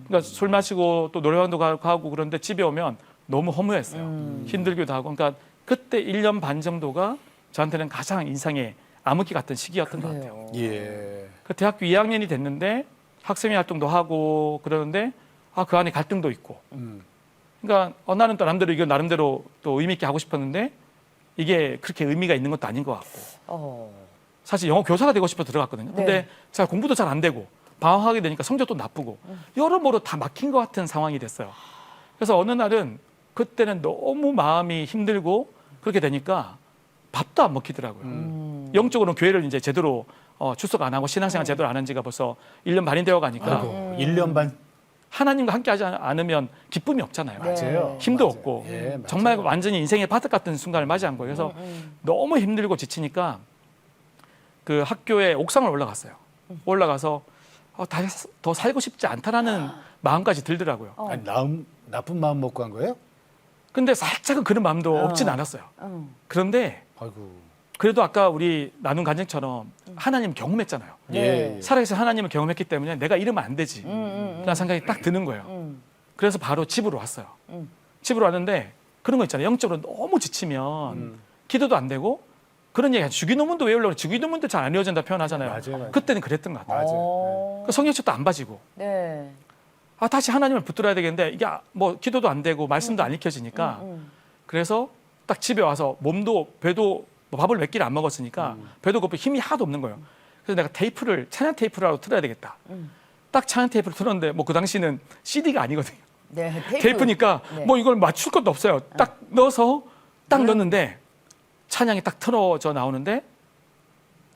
그러니까 술 마시고 또 노래방도 가고 그런데 집에 오면 너무 허무했어요. 힘들기도 하고. 그러니까 그때 1년 반 정도가 저한테는 가장 인상의 암흑기 같은 시기였던 것 같아요. 예. 그 대학교 2학년이 됐는데 학생회 활동도 하고 그러는데 그 안에 갈등도 있고. 그러니까 나는 또 남대로 이거 나름대로 또 의미 있게 하고 싶었는데 이게 그렇게 의미가 있는 것도 아닌 것 같고. 사실 영어 교사가 되고 싶어 들어갔거든요. 근데 네. 제가 공부도 잘 안 되고 방황하게 되니까 성적도 나쁘고 여러모로 다 막힌 것 같은 상황이 됐어요. 그래서 어느 날은 그때는 너무 마음이 힘들고 그렇게 되니까 밥도 안 먹히더라고요. 영적으로는 교회를 이제 제대로 출석 안 하고 신앙생활 제대로 안 한 지가 벌써 1년 반이 되어 가니까 아이고, 1년 반. 하나님과 함께 하지 않으면 기쁨이 없잖아요. 네. 맞아요. 힘도 맞아요. 없고 예, 맞아요. 정말 완전히 인생의 바닥 같은 순간을 맞이한 거예요. 그래서 너무 힘들고 지치니까 그 학교에 옥상을 올라갔어요. 올라가서 더 살고 싶지 않다라는 마음까지 들더라고요. 아니, 나쁜 마음 먹고 한 거예요? 근데 살짝은 그런 마음도 없진 않았어요. 그런데 아이고. 그래도 아까 우리 나눈 간증처럼 하나님 경험했잖아요. 예. 살아계신 하나님을 경험했기 때문에 내가 이러면 안 되지. 라는 생각이 딱 드는 거예요. 그래서 바로 집으로 왔어요. 집으로 왔는데 그런 거 있잖아요. 영적으로 너무 지치면 기도도 안 되고 그런 얘기 하죠. 주기도문도 외우려고 그래. 주기도문도 잘 안 외워진다 표현하잖아요. 맞아요. 그때는 그랬던 것 같아요. 맞아요. 그 성경책도 안 봐지고 네. 다시 하나님을 붙들어야 되겠는데 이게 뭐 기도도 안 되고 말씀도 안 익혀지니까 그래서 딱 집에 와서 몸도 배도 뭐 밥을 몇 끼를 안 먹었으니까 배도 고프고 힘이 하나도 없는 거예요. 그래서 내가 테이프를 찬양 테이프라도 틀어야 되겠다. 딱 찬양 테이프를 틀었는데 뭐 그 당시는 CD가 아니거든요. 네. 테이프니까 네. 뭐 이걸 맞출 것도 없어요. 딱 넣어서 딱 넣었는데 찬양이 딱 틀어져 나오는데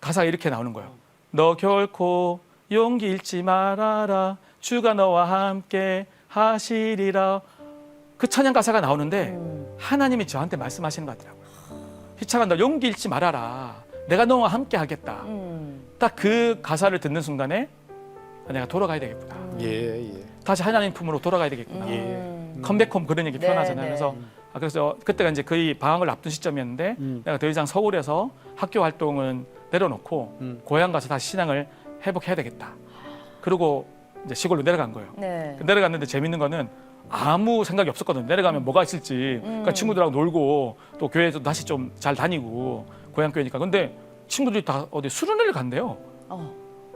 가사가 이렇게 나오는 거예요. 너 결코 용기 잃지 말아라. 주가 너와 함께 하시리라. 그 찬양 가사가 나오는데 하나님이 저한테 말씀하시는 것 같더라고요. 희창아 너 용기 잃지 말아라. 내가 너와 함께 하겠다. 딱 그 가사를 듣는 순간에 내가 돌아가야 되겠구나. 예. 다시 하나님 품으로 돌아가야 되겠구나. 예. 컴백홈 그런 얘기 네, 표현하잖아요. 네. 그래서 그때가 이제 거의 방학을 앞둔 시점이었는데 내가 더 이상 서울에서 학교 활동은 내려놓고 고향 가서 다시 신앙을 회복해야 되겠다. 그리고 이제 시골로 내려간 거예요. 네. 내려갔는데 재밌는 거는 아무 생각이 없었거든요. 내려가면 뭐가 있을지. 그러니까 친구들하고 놀고 또 교회에서 다시 좀 잘 다니고 고향 교회니까. 근데 친구들이 다 어디 수련회를 간대요.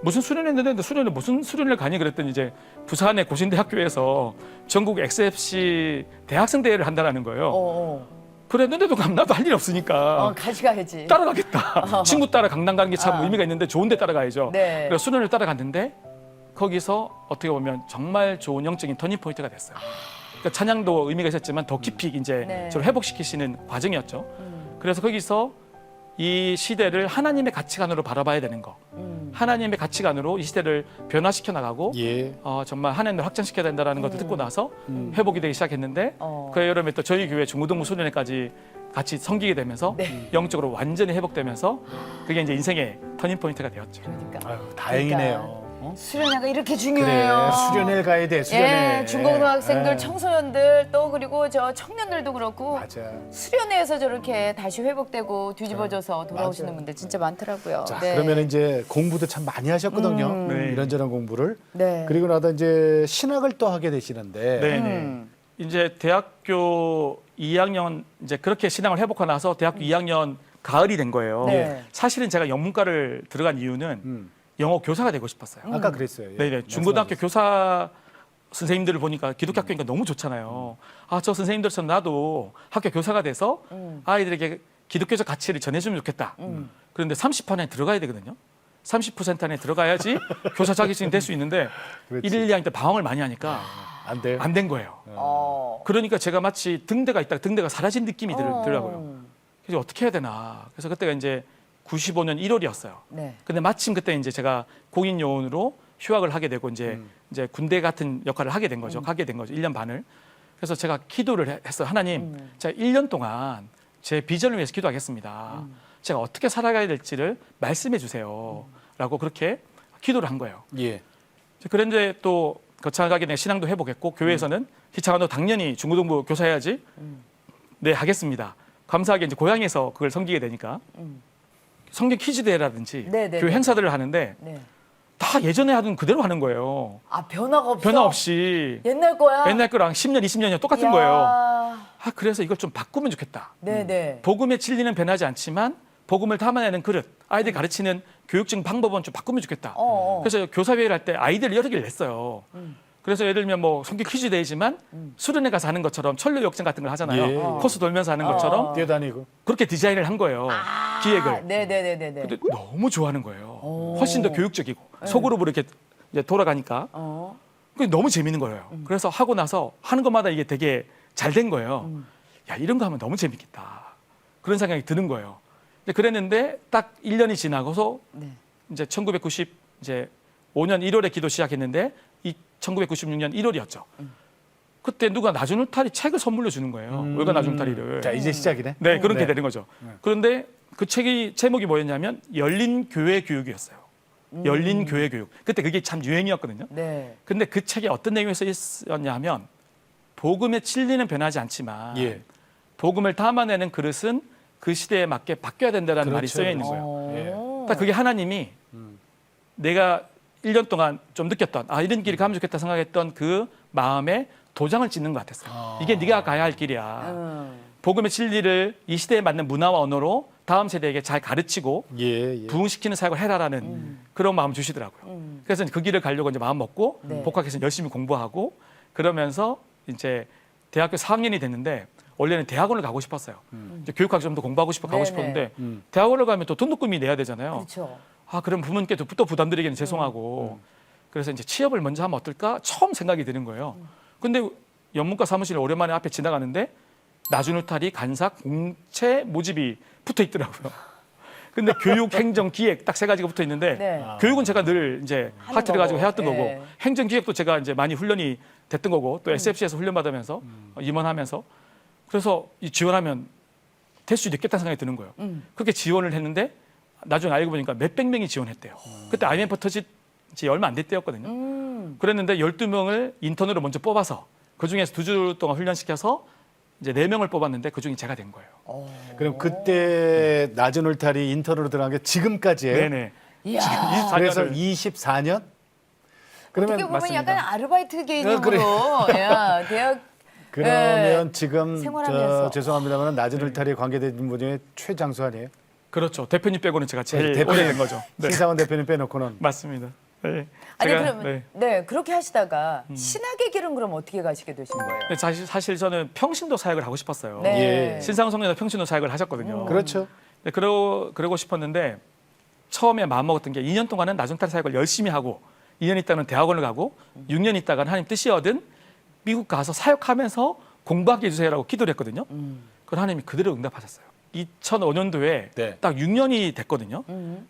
무슨 수련회인데 수련회 무슨 수련회를 가니 그랬더니 이제 부산의 고신대학교에서 전국 XFC 대학생 대회를 한다는 거예요. 그랬는데도 나도 할 일 없으니까 같이 가야지. 따라가겠다. 친구 따라 강남 가는 게 참 의미가 있는데 좋은데 따라가야죠. 네. 그래서 수련회를 따라갔는데 거기서 어떻게 보면 정말 좋은 영적인 터닝 포인트가 됐어요. 그러니까 찬양도 의미가 있었지만 더 깊이 이제 네. 저를 회복시키시는 과정이었죠. 그래서 거기서 이 시대를 하나님의 가치관으로 바라봐야 되는 거. 하나님의 가치관으로 이 시대를 변화시켜 나가고 예. 정말 하나님을 확장시켜야 된다는 것을 듣고 나서 회복이 되기 시작했는데 그 여름에 또 저희 교회 중고등부 수련회까지 같이 섬기게 되면서 영적으로 완전히 회복되면서 그게 이제 인생의 터닝 포인트가 되었죠. 그러니까. 아유, 다행이네요. 수련회가 이렇게 그래, 중요해요. 수련회 가야 돼. 수련회. 예, 중고등학생들, 예. 청소년들 또 그리고 저 청년들도 그렇고 맞아. 수련회에서 저렇게 다시 회복되고 뒤집어져서 돌아오시는 맞아요. 분들 진짜 많더라고요. 자, 네. 그러면 이제 공부도 참 많이 하셨거든요. 네. 이런저런 공부를. 네. 그리고 나서 이제 신학을 또 하게 되시는데 네. 이제 대학교 2학년 이제 그렇게 신앙을 회복하고 나서 대학교 2학년 가을이 된 거예요. 네. 사실은 제가 영문과를 들어간 이유는 영어 교사가 되고 싶었어요. 아까 그랬어요. 예. 네네. 중고등학교 교사 선생님들을 보니까 기독교 학교니까 너무 좋잖아요. 아, 저 선생님들처럼 나도 학교 교사가 돼서 아이들에게 기독교적 가치를 전해주면 좋겠다. 그런데 30% 안에 들어가야 되거든요. 30% 안에 들어가야지 교사 자격증이 될 수 있는데 그렇지. 1, 2학년 때 방황을 많이 하니까 안 돼요. 안 된 거예요. 어. 그러니까 제가 마치 등대가 있다가 등대가 사라진 느낌이 들더라고요. 그래서 어떻게 해야 되나. 그래서 그때가 이제 95년 1월이었어요. 네. 근데 마침 그때 이제 제가 공인 요원으로 휴학을 하게 되고 이제 군대 같은 역할을 하게 된 거죠. 가게 된 거죠. 1년 반을. 그래서 제가 기도를 했어요. 하나님, 제가 1년 동안 제 비전을 위해서 기도하겠습니다. 제가 어떻게 살아가야 될지를 말씀해 주세요. 라고 그렇게 기도를 한 거예요. 예. 그런데 또 거창하게 내 신앙도 해보겠고 교회에서는 희창아 너 당연히 중고등부 교사해야지. 네, 하겠습니다. 감사하게 이제 고향에서 그걸 섬기게 되니까 성경 퀴즈 대회라든지 네네네. 교회 행사들을 하는데 네. 다 예전에 하던 그대로 하는 거예요. 아, 변화가 없어. 변화 없이 옛날 거야. 옛날 거랑 10년, 20년이 똑같은 이야. 거예요. 아, 그래서 이걸 좀 바꾸면 좋겠다. 네네. 복음의 진리는 변하지 않지만 복음을 담아내는 그릇, 아이들 가르치는 교육적 방법은 좀 바꾸면 좋겠다. 그래서 교사회의를 할 때 아이들 여러 개를 냈어요. 그래서 예를 들면 뭐 성경 퀴즈 대회지만 수련회 가서 하는 것처럼 천로 역전 같은 걸 하잖아요. 예. 코스 돌면서 하는 것처럼 뛰어다니고. 그렇게 디자인을 한 거예요. 기획을. 네네네네네. 근데 너무 좋아하는 거예요. 훨씬 더 교육적이고 소그룹으로 이렇게 이제 돌아가니까 그게 너무 재밌는 거예요. 그래서 하고 나서 하는 것마다 이게 되게 잘 된 거예요. 야, 이런 거 하면 너무 재밌겠다. 그런 생각이 드는 거예요. 이제 그랬는데 딱 1년이 지나고서 네. 이제 1990 이제 5년 1월에 기도 시작했는데 이 1996년 1월이었죠. 그때 누가 나주누타리 책을 선물로 주는 거예요. 월간 나주누타리를. 자, 이제 시작이네. 네, 그렇게 네. 되는 거죠. 그런데 그 책이 제목이 뭐였냐면 열린 교회 교육이었어요. 열린 교회 교육. 그때 그게 참 유행이었거든요. 네. 근데 그 책에 어떤 내용이 써 있었냐면 복음의 진리는 변하지 않지만 예. 복음을 담아내는 그릇은 그 시대에 맞게 바뀌어야 된다는 말이 그렇죠, 쓰여 있는 그렇죠. 거예요. 딱 그게 하나님이 내가 1년 동안 좀 느꼈던 이런 길이 가면 좋겠다 생각했던 그 마음에 도장을 찍는 것 같았어요. 이게 네가 가야 할 길이야. 복음의 진리를 이 시대에 맞는 문화와 언어로 다음 세대에게 잘 가르치고 예. 부흥시키는 사역을 해라라는 그런 마음 주시더라고요. 그래서 그 길을 가려고 이제 마음 먹고 네. 복학해서 열심히 공부하고 그러면서 이제 대학교 4학년이 됐는데 원래는 대학원을 가고 싶었어요. 이제 교육학 좀 더 공부하고 싶어 가고 네네. 싶었는데 대학원을 가면 또 등록금이 내야 되잖아요. 그렇죠. 그럼 부모님께 또 부담드리기는 죄송하고 그래서 이제 취업을 먼저 하면 어떨까 처음 생각이 드는 거예요. 근데 영문과 사무실 오랜만에 앞에 지나가는데 나주누타리 간삭 공채 모집이 붙어 있더라고요. 근데 교육, 행정, 기획 딱 세 가지가 붙어 있는데 네. 교육은 제가 늘 이제 하는 하트를 가지고 거고. 해왔던 네. 거고 행정, 기획도 제가 이제 많이 훈련이 됐던 거고 또 SFC에서 훈련 받으면서 임원하면서 그래서 이 지원하면 될 수도 있겠다는 생각이 드는 거예요. 그렇게 지원을 했는데 나중에 알고 보니까 몇백 명이 지원했대요. 그때 IMF 터진 지 얼마 안 됐대였거든요. 그랬는데 12명을 인턴으로 먼저 뽑아서 그중에서 2주 동안 훈련시켜서 이제 4명을 뽑았는데 그중에 제가 된 거예요. 그럼 그때 낮은 울타리 인턴으로 들어간 게 지금까지예요? 네네. 이야. 지금 24년을 그래서 24년? 그러면 어떻게 보면 맞습니다. 약간 아르바이트 개념으로 그래. 야, 대학 그러면 지금 생활하면서. 죄송합니다만 낮은 울타리에 관계된 분 중에 최장수 아니에요? 그렇죠. 대표님 빼고는 제가 제일 대표님, 오래된 거죠. 네. 신상원 대표님 빼놓고는 맞습니다. 네. 아니 제가, 그러면 네. 그렇게 하시다가 신학의 길은 그럼 어떻게 가시게 되신 거예요? 네, 사실 저는 평신도 사역을 하고 싶었어요. 네. 예. 신상훈 성령도 평신도 사역을 하셨거든요. 그렇죠. 네, 그러고 싶었는데 처음에 마음먹었던 게 2년 동안은 나중탈 사역을 열심히 하고 2년 있다가는 대학원을 가고 6년 있다가는 하나님 뜻이 얻은 미국 가서 사역하면서 공부하게 해주세요라고 기도를 했거든요. 그 하나님이 그대로 응답하셨어요. 2005년도에 네. 딱 6년이 됐거든요.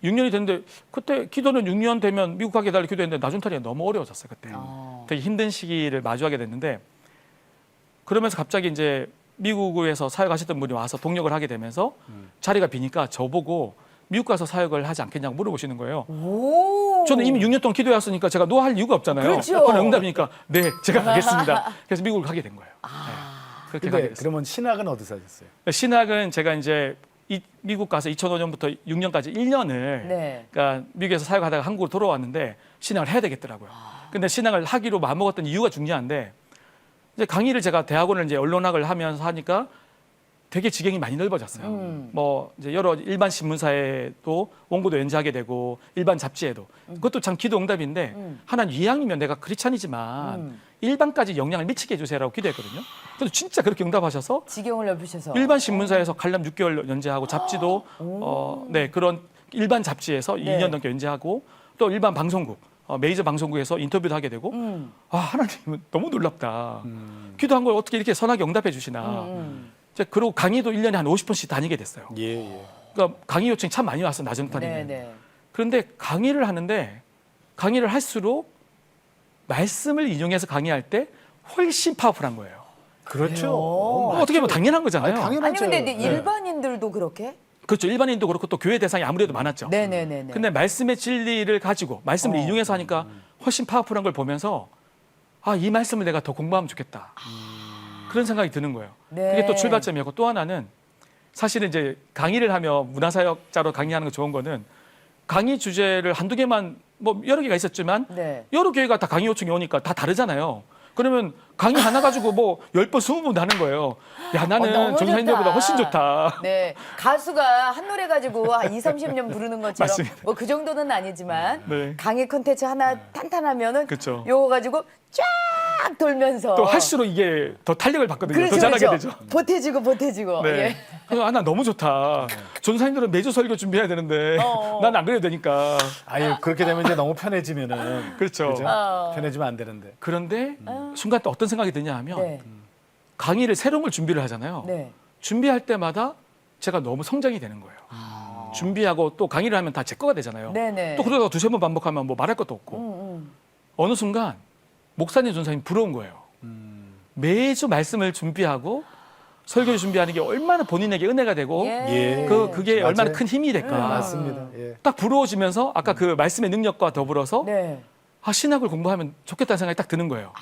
6년이 됐는데 그때 기도는 6년 되면 미국 가게 해달라고 기도했는데 나중탈이 너무 어려워졌어요. 그때 되게 힘든 시기를 마주하게 됐는데 그러면서 갑자기 이제 미국에서 사역하셨던 분이 와서 동력을 하게 되면서 자리가 비니까 저보고 미국 가서 사역을 하지 않겠냐고 물어보시는 거예요. 오. 저는 이미 6년 동안 기도해왔으니까 제가 노할 이유가 없잖아요. 그렇죠. 그런 응답이니까 네, 제가 가겠습니다. 그래서 미국을 가게 된 거예요. 네, 그렇게 가게 근데 됐어요. 그러면 신학은 어디서 하셨어요? 신학은 제가 이제 미국 가서 2005년부터 6년까지 1년을 네. 그러니까 미국에서 사역하다가 한국으로 돌아왔는데 신학을 해야 되겠더라고요. 근데 신학을 하기로 마음먹었던 이유가 중요한데 이제 강의를 제가 대학원을 이제 언론학을 하면서 하니까 되게 지경이 많이 넓어졌어요. 뭐 이제 여러 일반 신문사에도 원고도 연재하게 되고 일반 잡지에도 그것도 참 기도응답인데 하나님 이왕이면 내가 크리스찬이지만 일반까지 영향을 미치게 해주세요라고 기도했거든요. 그래서 진짜 그렇게 응답하셔서 지경을 넓히셔서 일반 신문사에서 관람 6개월 연재하고 잡지도 네 그런 일반 잡지에서 네. 2년 넘게 연재하고 또 일반 방송국 메이저 방송국에서 인터뷰도 하게 되고 아 하나님은 너무 놀랍다. 기도한 걸 어떻게 이렇게 선하게 응답해 주시나. 이제 그리고 강의도 1년에 한 50번씩 다니게 됐어요. 예, 예. 그러니까 강의 요청이 참 많이 왔어 나정탈이면. 네네. 그런데 강의를 하는데 강의를 할수록 말씀을 인용해서 강의할 때 훨씬 파워풀한 거예요. 그렇죠. 어떻게 보면 당연한 거잖아요. 아니, 당연하죠. 아니 근데 네. 일반인들도 그렇게? 그렇죠. 일반인도 그렇고 또 교회 대상이 아무래도 많았죠. 네네네네. 근데 말씀의 진리를 가지고 말씀을 인용해서 하니까 훨씬 파워풀한 걸 보면서 아, 이 말씀을 내가 더 공부하면 좋겠다. 그런 생각이 드는 거예요. 네. 그게 또 출발점이었고 또 하나는 사실은 이제 강의를 하며 문화사역자로 강의하는 거 좋은 거는 강의 주제를 한두 개만 뭐 여러 개가 있었지만 네. 여러 교회가 다 강의 요청이 오니까 다 다르잖아요. 그러면 강의 하나 가지고 뭐 10번, 20번 하는 거예요. 야, 나는 너무 전사님들보다 좋다. 훨씬 좋다. 네. 가수가 한 노래 가지고 한 2, 30년 부르는 것처럼 맞습니다. 뭐 그 정도는 아니지만 네. 강의 콘텐츠 하나 탄탄하면은 그쵸. 요거 가지고 쫙 돌면서 또 할수록 이게 더 탄력을 받거든요. 그렇죠, 더 잘하게 그렇죠. 되죠. 보태지고 네. 예. 그래서 아, 나 너무 좋다. 전사님들은 매주 설교 준비해야 되는데 어. 난 안 그래도 되니까. 아유, 그렇게 되면 이제 너무 편해지면은 그렇죠. 그죠? 편해지면 안 되는데. 그런데 순간 또 어떤 생각이 드냐 하면 네. 강의를 새로운 걸 준비를 하잖아요. 네. 준비할 때마다 제가 너무 성장이 되는 거예요. 준비하고 또 강의를 하면 다 제 거가 되잖아요. 네네. 또 그러다가 두세 번 반복하면 뭐 말할 것도 없고 어느 순간 목사님, 전사님 부러운 거예요. 매주 말씀을 준비하고 설교를 준비하는 게 얼마나 본인에게 은혜가 되고 예. 그게 맞아요. 얼마나 큰 힘이 될까. 맞습니다. 예. 딱 부러워지면서 아까 그 말씀의 능력과 더불어서 네. 아, 신학을 공부하면 좋겠다는 생각이 딱 드는 거예요.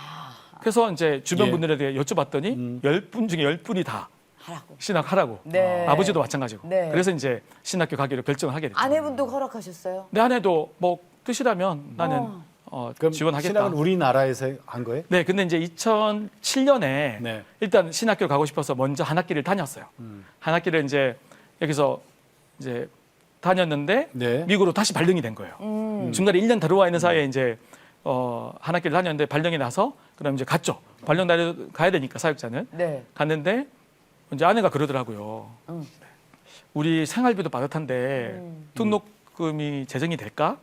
그래서 이제 주변 예. 분들에게 여쭤봤더니 10분 중에 10분이 다 하라고. 신학하라고. 네. 아버지도 마찬가지고. 네. 그래서 이제 신학교 가기로 결정을 하게 됐죠. 아내분도 허락하셨어요? 내 아내도 뭐 뜻이라면 나는 그럼 지원하겠다. 신학은 우리나라에서 한 거예요? 네, 근데 이제 2007년에 네. 일단 신학교를 가고 싶어서 먼저 한 학기를 다녔어요. 한 학기를 이제 여기서 이제 다녔는데 네. 미국으로 다시 발령이 된 거예요. 중간에 1년 들어와 있는 사이에 이제 한 학기를 다녔는데 발령이 나서 그럼 이제 갔죠. 발령 날 가야 되니까 사역자는 네. 갔는데 이제 아내가 그러더라고요. 우리 생활비도 빠듯한데 등록금이 재정이 될까?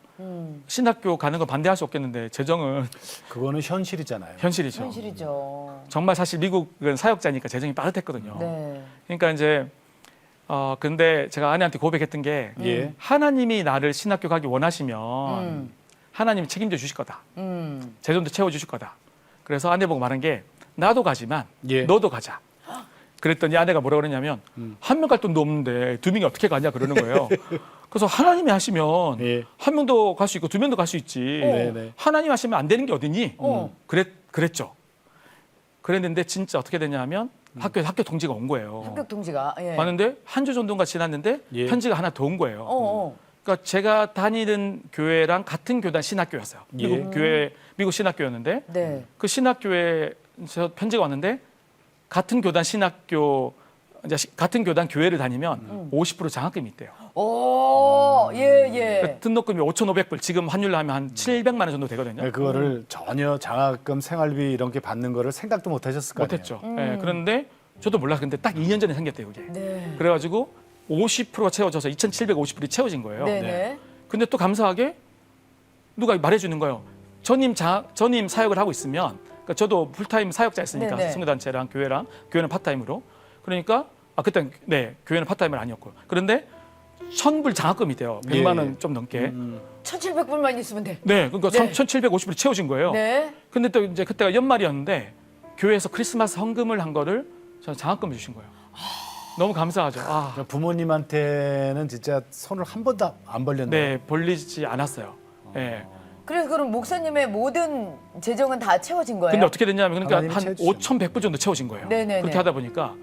신학교 가는 거 반대할 수 없겠는데 재정은 그거는 현실이잖아요. 현실이죠. 현실이죠. 정말 사실 미국은 사역자니까 재정이 빠듯했거든요. 네. 그러니까 이제 근데 제가 아내한테 고백했던 게 예. 하나님이 나를 신학교 가기 원하시면 하나님이 책임져 주실 거다. 재정도 채워 주실 거다. 그래서 아내 보고 말한 게 나도 가지만 예. 너도 가자. 그랬더니 아내가 뭐라 그러냐면 한 명 갈 돈도 없는데 두 명이 어떻게 가냐 그러는 거예요. 그래서 하나님이 하시면 예. 한 명도 갈 수 있고 두 명도 갈 수 있지. 네네. 하나님 하시면 안 되는 게 어디니? 그랬죠. 그랬는데 진짜 어떻게 되냐면 학교 통지가 온 거예요. 합격 통지가. 예. 왔는데 한 주 정도가 지났는데 예. 편지가 하나 더 온 거예요. 어. 그러니까 제가 다니는 교회랑 같은 교단 신학교였어요. 미국 교회, 미국 신학교였는데 네. 그 신학교에서 편지가 왔는데 같은 교단 신학교 이제 같은 교단 교회를 다니면 50% 장학금이 있대요. 오, 예, 예. 그러니까 등록금이 5,500불, 지금 환율로 하면 한 700만 원 정도 되거든요. 네, 그거를 전혀 장학금, 생활비 이런 게 받는 거를 생각도 못 하셨을 거 아니에요. 못했죠. 예, 그런데 저도 몰라. 근데 딱 2년 전에 생겼대요, 그게. 네. 그래가지고 50%가 채워져서 2,750불이 채워진 거예요. 네네. 근데 또 감사하게 누가 말해주는 거예요. 전임 사역을 하고 있으면, 그러니까 저도 풀타임 사역자였으니까 네네. 성교단체랑 교회는 파타임으로. 그러니까 그땐 네 교회는 파타임은 아니었고. 그런데 1,000불 장학금이 있대요. 100만 원 좀 넘게. 1,700불만 있으면 돼. 네, 그러니까 네. 1,750불이 채워진 거예요. 네. 근데 또 이제 그때가 연말이었는데 교회에서 크리스마스 헌금을 한 거를 저는 장학금을 주신 거예요. 너무 감사하죠. 부모님한테는 진짜 손을 한 번도 안 벌렸네요. 네, 벌리지 않았어요. 네. 그래서 그럼 목사님의 모든 재정은 다 채워진 거예요? 근데 어떻게 됐냐면 그러니까 하나님이 한 채워주셨네. 5,100불 정도 채워진 거예요. 네네네. 그렇게 하다 보니까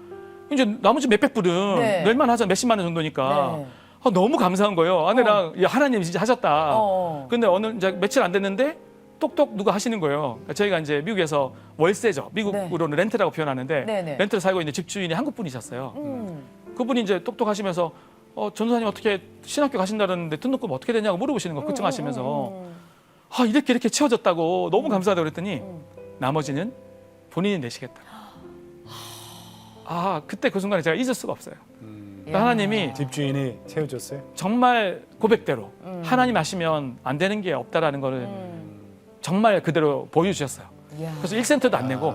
이제 나머지 몇백 불은 네. 낼만 하자 몇십만 원 정도니까 네. 너무 감사한 거예요. 아내랑 야, 하나님이 진짜 하셨다. 어. 근데 어느 이제 며칠 안 됐는데 똑똑 누가 하시는 거예요. 그러니까 저희가 이제 미국에서 월세죠. 미국으로는 렌트라고 표현하는데 네네. 렌트를 살고 있는 집주인이 한국 분이셨어요. 그분이 이제 똑똑하시면서 전도사님 어떻게 신학교 가신다는데 등록금 어떻게 되냐고 물어보시는 거 걱정하시면서 이렇게 채워졌다고 너무 감사하다고 그랬더니 나머지는 본인이 내시겠다. 그때 그 순간에 제가 잊을 수가 없어요. 그러니까 하나님이 집주인이 채워줬어요. 정말 고백대로 하나님 하시면 안 되는 게 없다라는 거를 정말 그대로 보여주셨어요. 이야. 그래서 1센트도 안 내고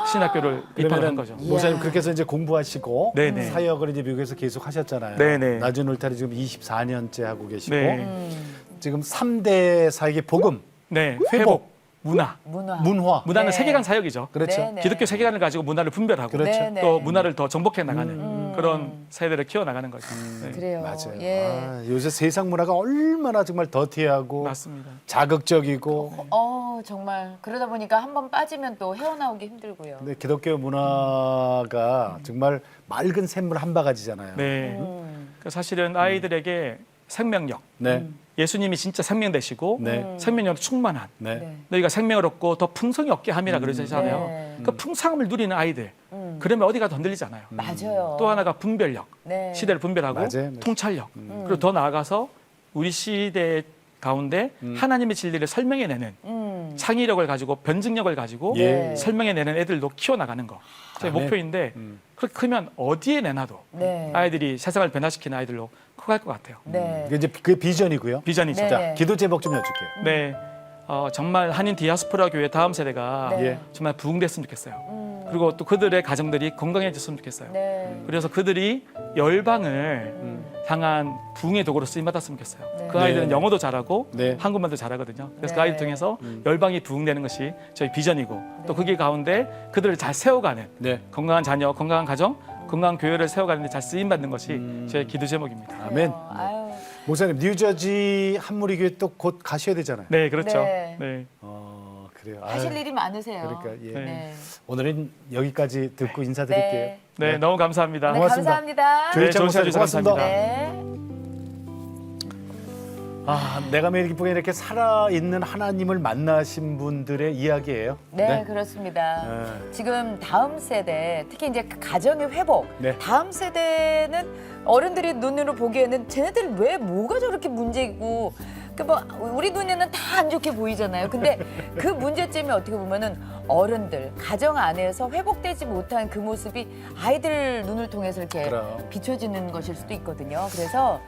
신학교를 입학을 한 거죠. 목사님 그렇게 해서 이제 공부하시고 네네. 사역을 이제 미국에서 계속 하셨잖아요. 네네. 낮은 울타리 지금 24년째 하고 계시고 네. 지금 3대 사역의 복음, 네, 회복, 문화. 문화는 네. 세계관 사역이죠. 그렇죠. 네, 네. 기독교 세계관을 가지고 문화를 분별하고 그렇죠. 네, 네. 또 문화를 더 정복해 나가는 그런 세대를 키워 나가는 거죠. 네. 그래요. 맞아요. 예. 요새 세상 문화가 얼마나 정말 더티하고 맞습니다. 자극적이고 정말 그러다 보니까 한 번 빠지면 또 헤어나오기 힘들고요. 근데 기독교 문화가 정말 맑은 샘물 한 바가지잖아요. 네. 그 사실은 아이들에게 생명력, 네. 예수님이 진짜 생명 되시고 네. 생명력 충만한 네. 네. 너희가 생명을 얻고 더 풍성히 얻게 함이라 그러잖아요. 네. 그 풍성함을 누리는 아이들 그러면 어디 가도 흔들리지 않아요. 맞아요. 또 하나가 분별력, 네. 시대를 분별하고 맞아요. 통찰력 그리고 더 나아가서 우리 시대 가운데 하나님의 진리를 설명해내는 창의력을 가지고 변증력을 가지고 예. 설명해내는 애들도 키워나가는 거 저희 아멘. 목표인데 그렇게 크면 어디에 내놔도 네. 아이들이 세상을 변화시키는 아이들로 커갈 것 같아요. 네. 이게 이제 그 비전이고요. 비전이죠. 네. 자, 기도 제목 좀 여쭐게요. 네, 정말 한인 디아스포라 교회 다음 세대가 네. 예. 정말 부흥됐으면 좋겠어요. 그리고 또 그들의 가정들이 건강해졌으면 좋겠어요. 네. 그래서 그들이 열방을 향한 부흥의 도구로 쓰임 받았으면 좋겠어요. 네. 그 아이들은 네. 영어도 잘하고 네. 한국말도 잘하거든요. 그래서 네. 그 아이들 통해서 열방이 부흥되는 것이 저희 비전이고 또 그게 가운데 그들을 잘 세워가는 네. 건강한 자녀, 건강한 가정, 건강한 교회를 세워가는 데 잘 쓰임 받는 것이 저희 기도 제목입니다. 아멘. 아유. 목사님 뉴저지 한무리교회 또 곧 가셔야 되잖아요. 네, 그렇죠. 네. 네. 그래요. 하실 아유, 일이 많으세요. 그러니까 예. 네. 오늘은 여기까지 듣고 인사드릴게요. 네. 네, 너무 감사합니다. 네, 고맙습니다. 감사합니다. 조희 네, 좋은 시간 주셔서 고맙습니다. 감사합니다. 네. 내가 매일 기쁘게 이렇게 살아있는 하나님을 만나신 분들의 이야기예요. 네, 그렇습니다. 네. 지금 다음 세대, 특히 이제 그 가정의 회복, 네. 다음 세대는 어른들이 눈으로 보기에는 쟤네들 왜 뭐가 저렇게 문제고, 그 뭐 우리 눈에는 다 안 좋게 보이잖아요. 근데 그 문제점이 어떻게 보면은 어른들, 가정 안에서 회복되지 못한 그 모습이 아이들 눈을 통해서 이렇게 그럼. 비춰지는 것일 수도 있거든요. 그래서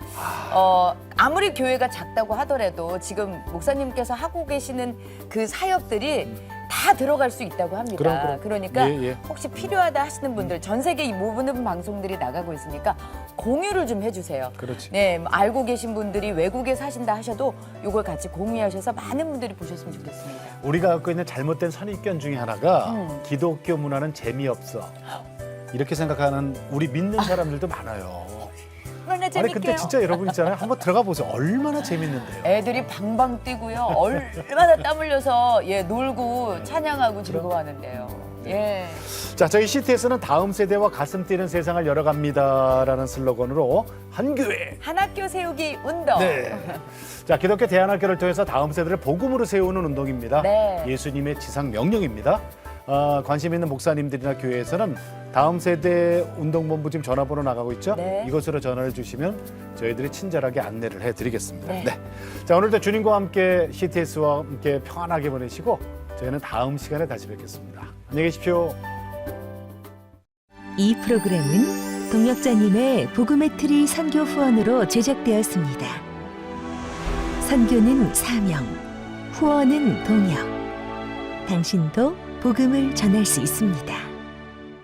아무리 교회가 작다고 하더라도 지금 목사님께서 하고 계시는 그 사역들이 다 들어갈 수 있다고 합니다. 그럼. 그러니까 예, 예. 혹시 필요하다 하시는 분들 전 세계 이 모든 방송들이 나가고 있으니까 공유를 좀 해주세요. 그렇지. 네, 알고 계신 분들이 외국에 사신다 하셔도 이걸 같이 공유하셔서 많은 분들이 보셨으면 좋겠습니다. 우리가 갖고 있는 잘못된 선입견 중에 하나가 기독교 문화는 재미없어. 이렇게 생각하는 우리 믿는 사람들도 많아요. 얼마나 아니 재밌게요. 근데 진짜 여러분 있잖아요. 한번 들어가 보세요. 얼마나 재밌는데요. 애들이 방방 뛰고요. 얼마나 땀 흘려서 놀고 찬양하고 즐거워하는데요. 예. 자, 저희 CTS는 다음 세대와 가슴 뛰는 세상을 열어갑니다라는 슬로건으로 한 교회. 한 학교 세우기 운동. 네. 자, 기독교 대안학교를 통해서 다음 세대를 복음으로 세우는 운동입니다. 네. 예수님의 지상 명령입니다. 관심 있는 목사님들이나 교회에서는 다음 세대 운동본부 지금 전화번호 나가고 있죠? 네. 이것으로 전화를 주시면 저희들이 친절하게 안내를 해드리겠습니다. 네. 자, 오늘도 주님과 함께 CTS와 함께 평안하게 보내시고 저희는 다음 시간에 다시 뵙겠습니다. 안녕히 계십시오. 이 프로그램은 동역자님의 복음의 트리 선교 후원으로 제작되었습니다. 선교는 사명, 후원은 동역. 당신도 복음을 전할 수 있습니다.